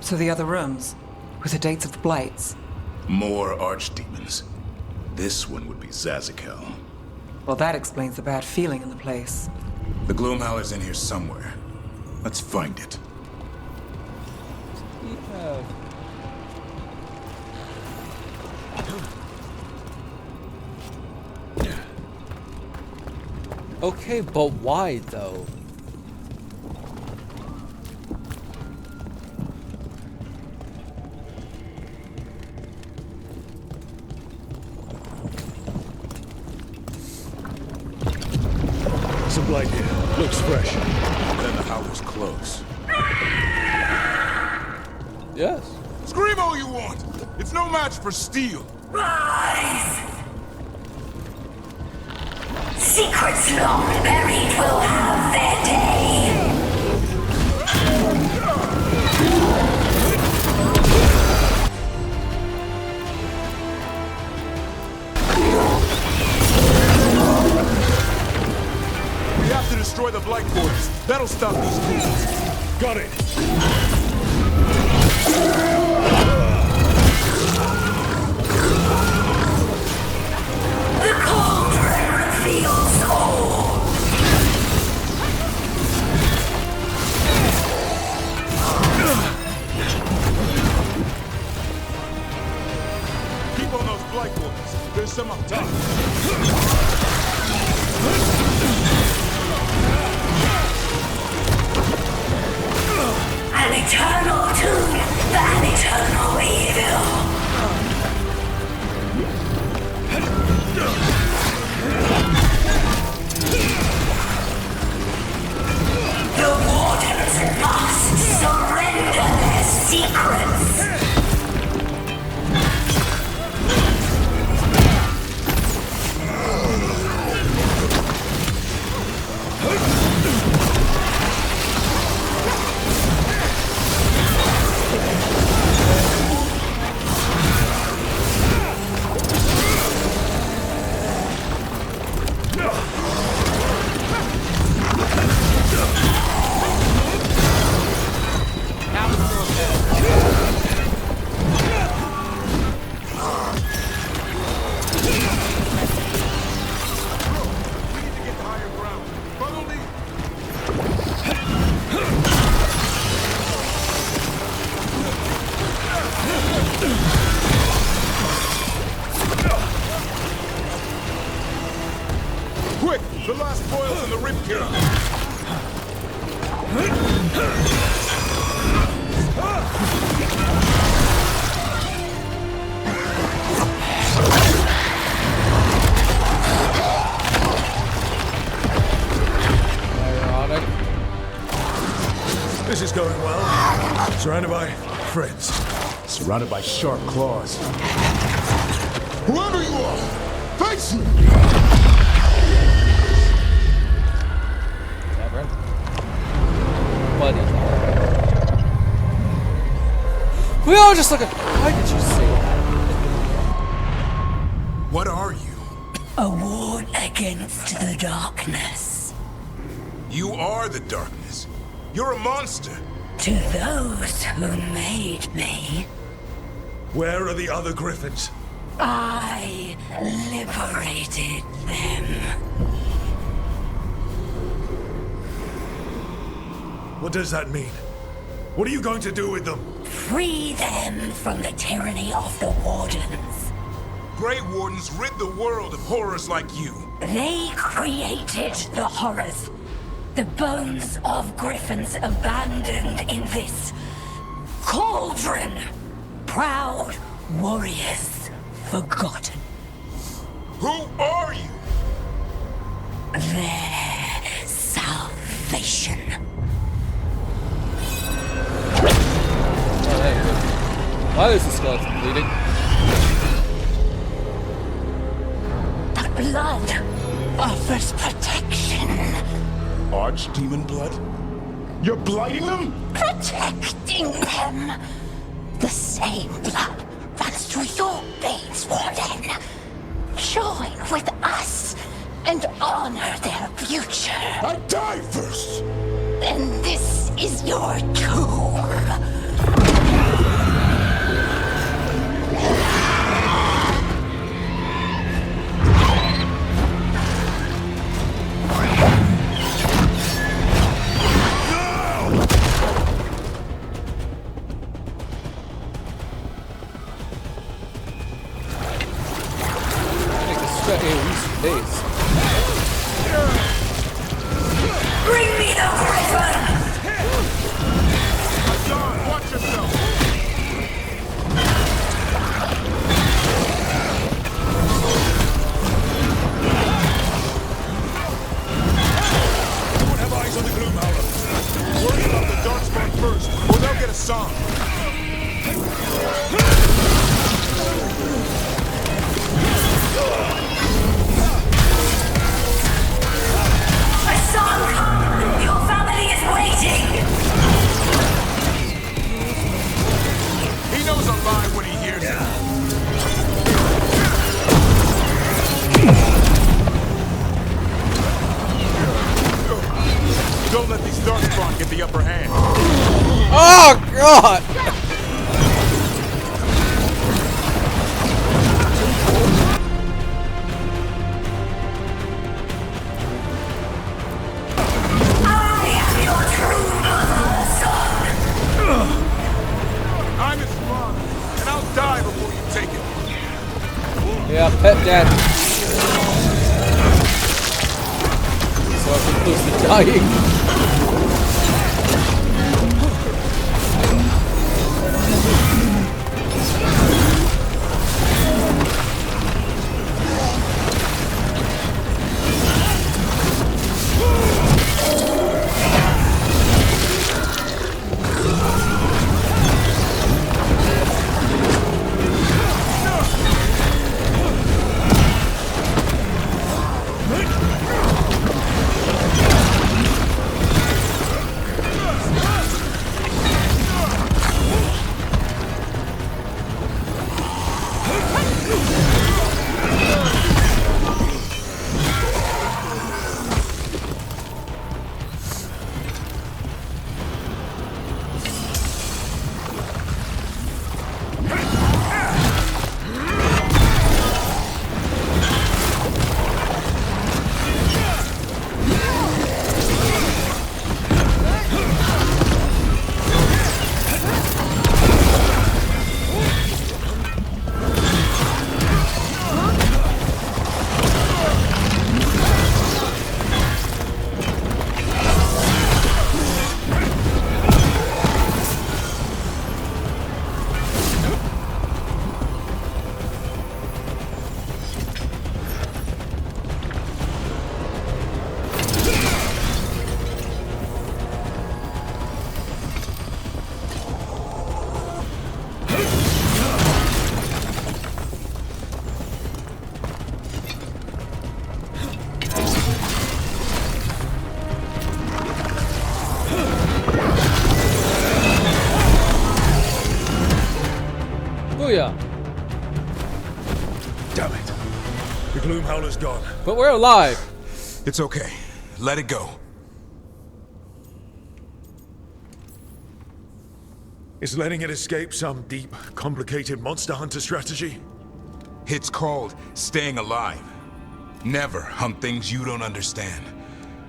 So the other rooms, with the dates of the blights. More archdemons. This one would be Zazakel. Well, that explains the bad feeling in the place. The Gloomhowler's in here somewhere. Let's find it. Okay, but why though? blight here. Looks fresh. Then the Howler's close. Yes. Scream all you want! It's no match for steel! Rise! Secrets long buried will have their day. We have to destroy the blight quarters. That'll stop these fools. Got it. The cauldron reveals all. Keep on those blight quarters. There's some up top. An eternal tune, an eternal evil. The Wardens must surrender their secrets. Quick! The last foil's in the rib cage! Ironic. This is going well. Surrounded by friends. Surrounded by sharp claws. Whoever you are, face me! Cameron. Buddy. We all just look at. Why did you say that? What are you? A ward against the darkness. You are the darkness. You're a monster. To those who made me, Where are the other griffins? I liberated them. What does that mean? What are you going to do with them? Free them from the tyranny of the Wardens. Grey Wardens rid the world of horrors like you. They created the horrors. The bones of griffins abandoned in this cauldron. Proud warriors forgotten. Who are you? Their salvation. Oh, hey. Why is the skeleton bleeding? The blood offers protection. Archdemon blood? You're blighting them? Protecting them. The same blood runs through your veins, Warden. Join with us and honor their future. I die first! Then this is your tomb. Bring me the griffin! John, watch yourself! Gloomhowler. Worry about the Darkspawn first, or they'll get a song. A song! Your family is waiting! He knows a lie when he hears it. Don't let these Darkspawn get the upper hand. Oh, God! I'm his father, and I'll die before you take it. Yeah, pet daddy. So I'm close to dying. Booyah. Damn it. The Gloomhowler's gone. But we're alive. It's okay. Let it go. Is letting it escape some deep, complicated monster hunter strategy? It's called staying alive. Never hunt things you don't understand.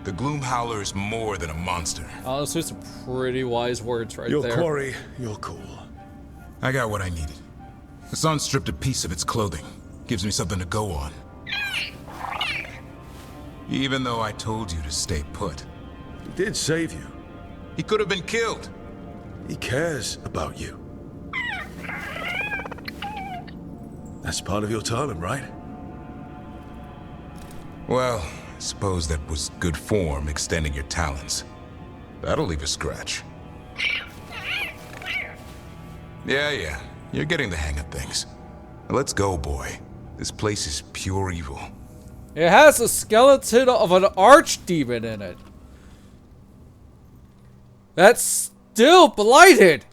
The Gloomhowler is more than a monster. Honestly, some pretty wise words right there. Your quarry, you're cool. I got what I needed. The sun stripped a piece of its clothing. Gives me something to go on. Even though I told you to stay put. He did save you. He could have been killed. He cares about you. That's part of your talent, right? Well, I suppose that was good form, extending your talons. That'll leave a scratch. Yeah, you're getting the hang of things. Now let's go, boy. This place is pure evil. It has a skeleton of an archdemon in it. That's still blighted.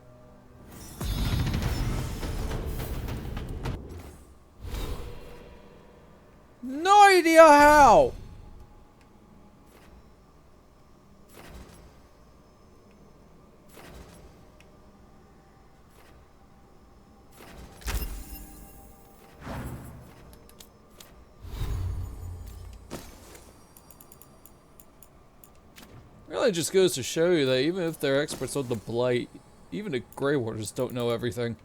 No idea how. Really just goes to show you that even if they're experts on the Blight, even the Grey Warders don't know everything.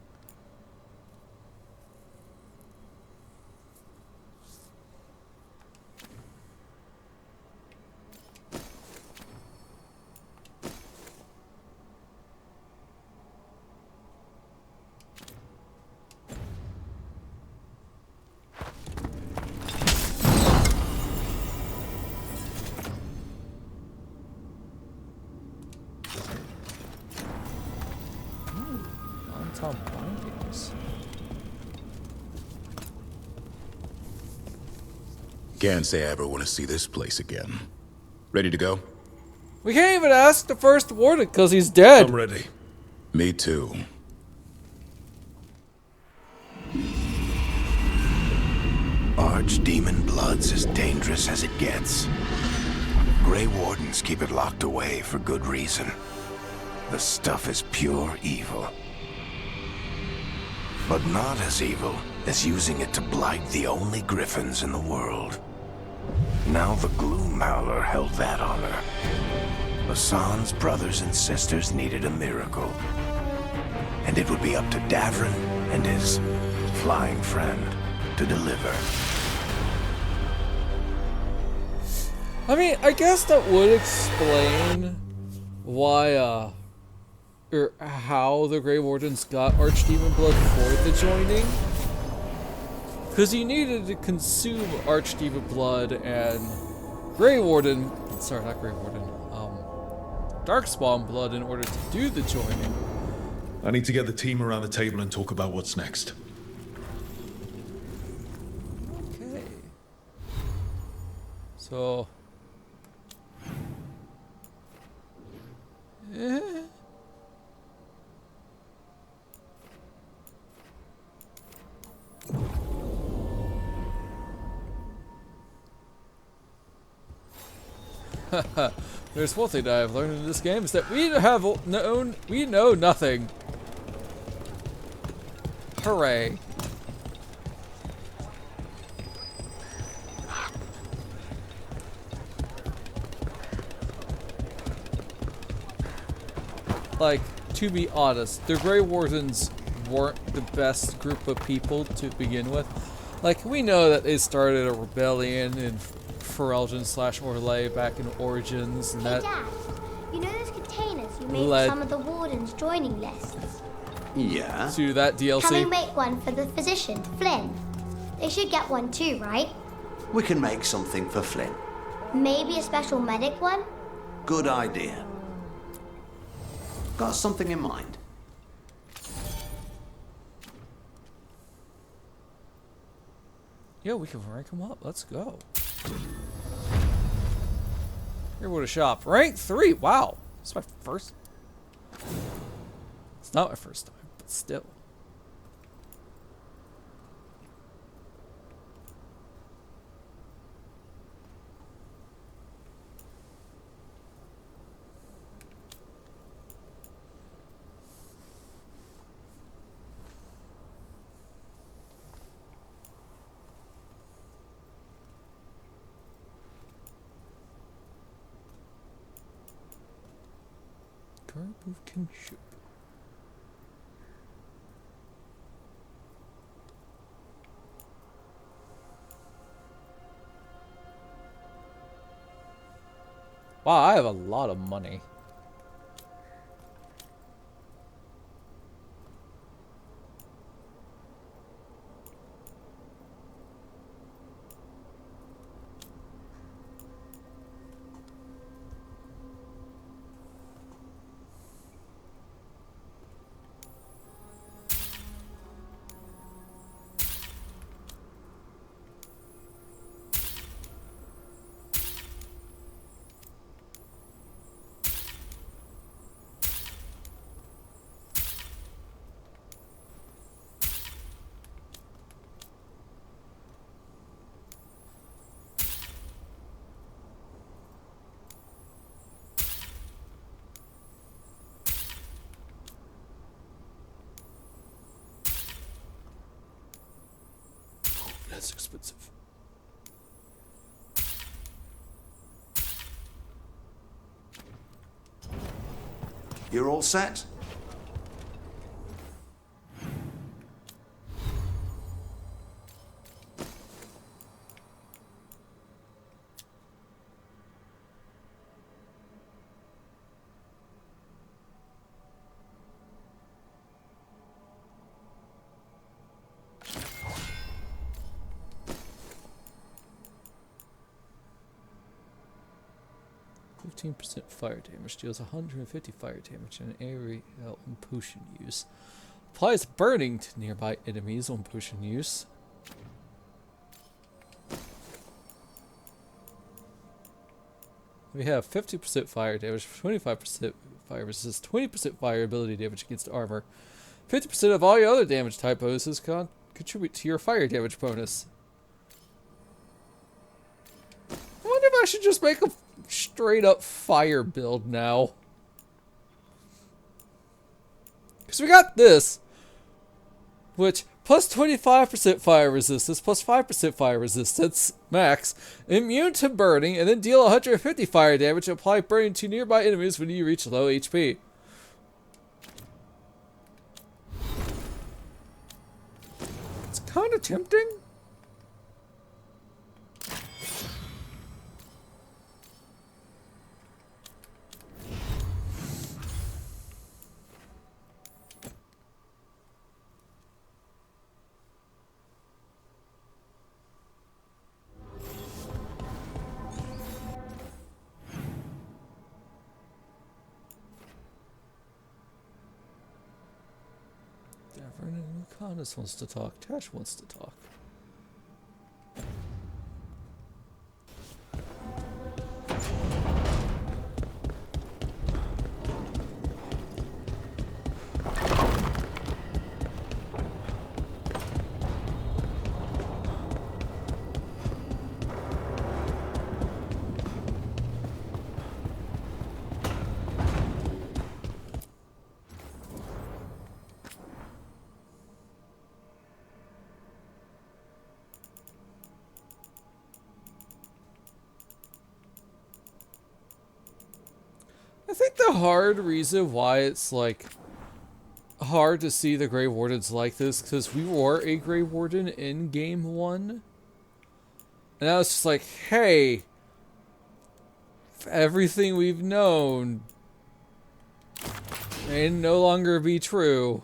Tom bindings. Can't say I ever want to see this place again. Ready to go? We can't even ask the first warden because he's dead. I'm ready. Me too. Archdemon blood's as dangerous as it gets. Grey Wardens keep it locked away for good reason. The stuff is pure evil. But not as evil as using it to blight the only griffins in the world. Now the Gloom Howler held that honor. Hassan's brothers and sisters needed a miracle. And it would be up to Davrin and his flying friend to deliver. I mean, I guess that would explain why, or how the Grey Wardens got Archdemon blood for the joining. Because you needed to consume Archdemon blood and Grey Warden, sorry, not Grey Warden, Darkspawn blood in order to do the joining. I need to get the team around the table and talk about what's next. Okay. So... There's one thing that I've learned in this game is that we know nothing. Hooray. Like, to be honest, the Grey Wardens weren't the best group of people to begin with. Like, we know that they started a rebellion in Ferelden/Orlais back in Origins, and that Dad, you know those containers you made led for some of the Warden's joining lists? Yeah. to that DLC. Can we make one for the physician, Flynn? They should get one too, right? We can make something for Flynn. Maybe a special medic one? Good idea. Got something in mind? Yeah, we can rank them up. Let's go. Here would a shop. Rank 3. Wow. It's my first. It's not my first time, but still. Garb of Kinship. Wow, I have a lot of money. That's expensive. You're all set? % fire damage, deals 150 fire damage and area and potion use. Applies burning to nearby enemies on potion use. We have 50% fire damage, 25% fire resist, 20% fire ability damage against armor. 50% of all your other damage type bonuses contribute to your fire damage bonus. I wonder if I should just make a straight up fire build now. Because we got this, which plus 25% fire resistance, plus 5% fire resistance, max, immune to burning, and then deal 150 fire damage, apply burning to nearby enemies when you reach low HP. It's kind of tempting. Lucanus wants to talk. Tash wants to talk. I think the hard reason why it's like hard to see the Grey Wardens like this, because we were a Grey Warden in Game 1. And I was just like, hey, everything we've known may no longer be true.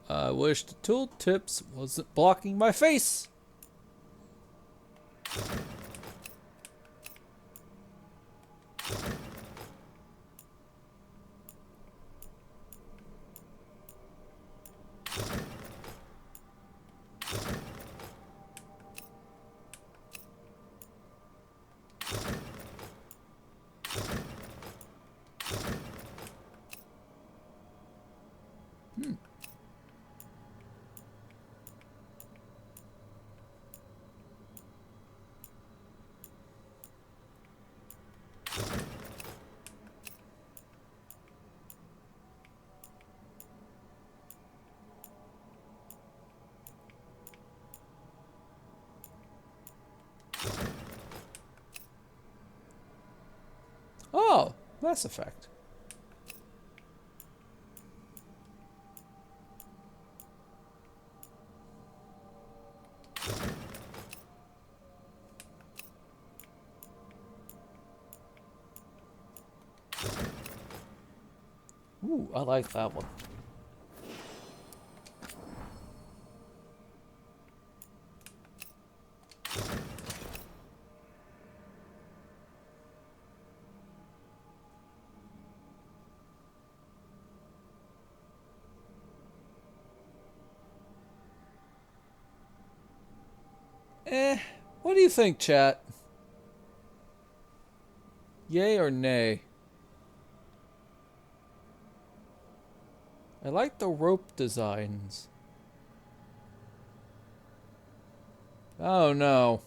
I wish the tooltips wasn't blocking my face. Mass Effect. Ooh, I like that one. What do you think, chat? Yay or nay? I like the rope designs. Oh no.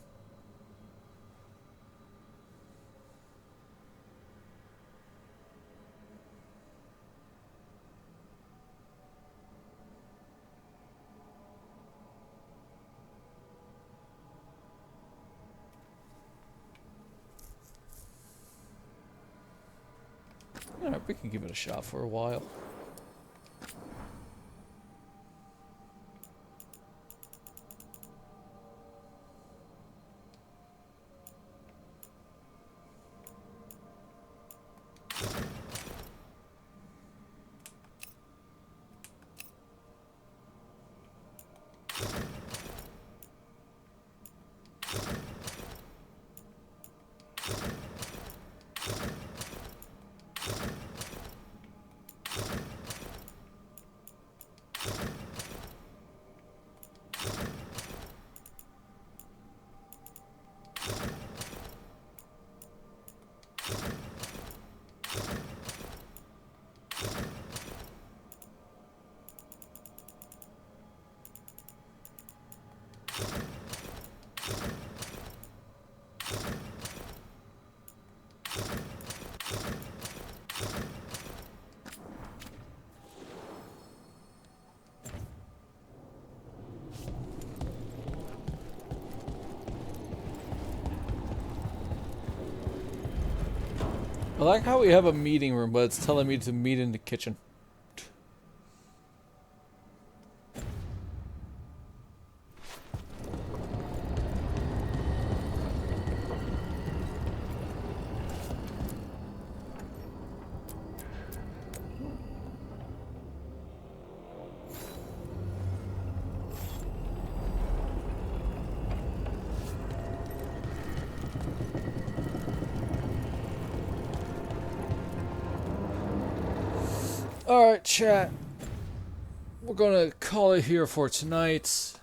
Alright, we can give it a shot for a while. I like how we have a meeting room, but it's telling me to meet in the kitchen. Alright, chat. We're gonna call it here for tonight.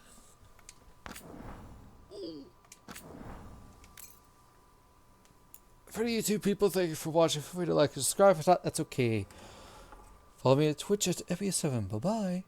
For the YouTube people, thank you for watching. Feel free to like and subscribe. If not, that's okay. Follow me at Twitch at FE7. Bye-bye.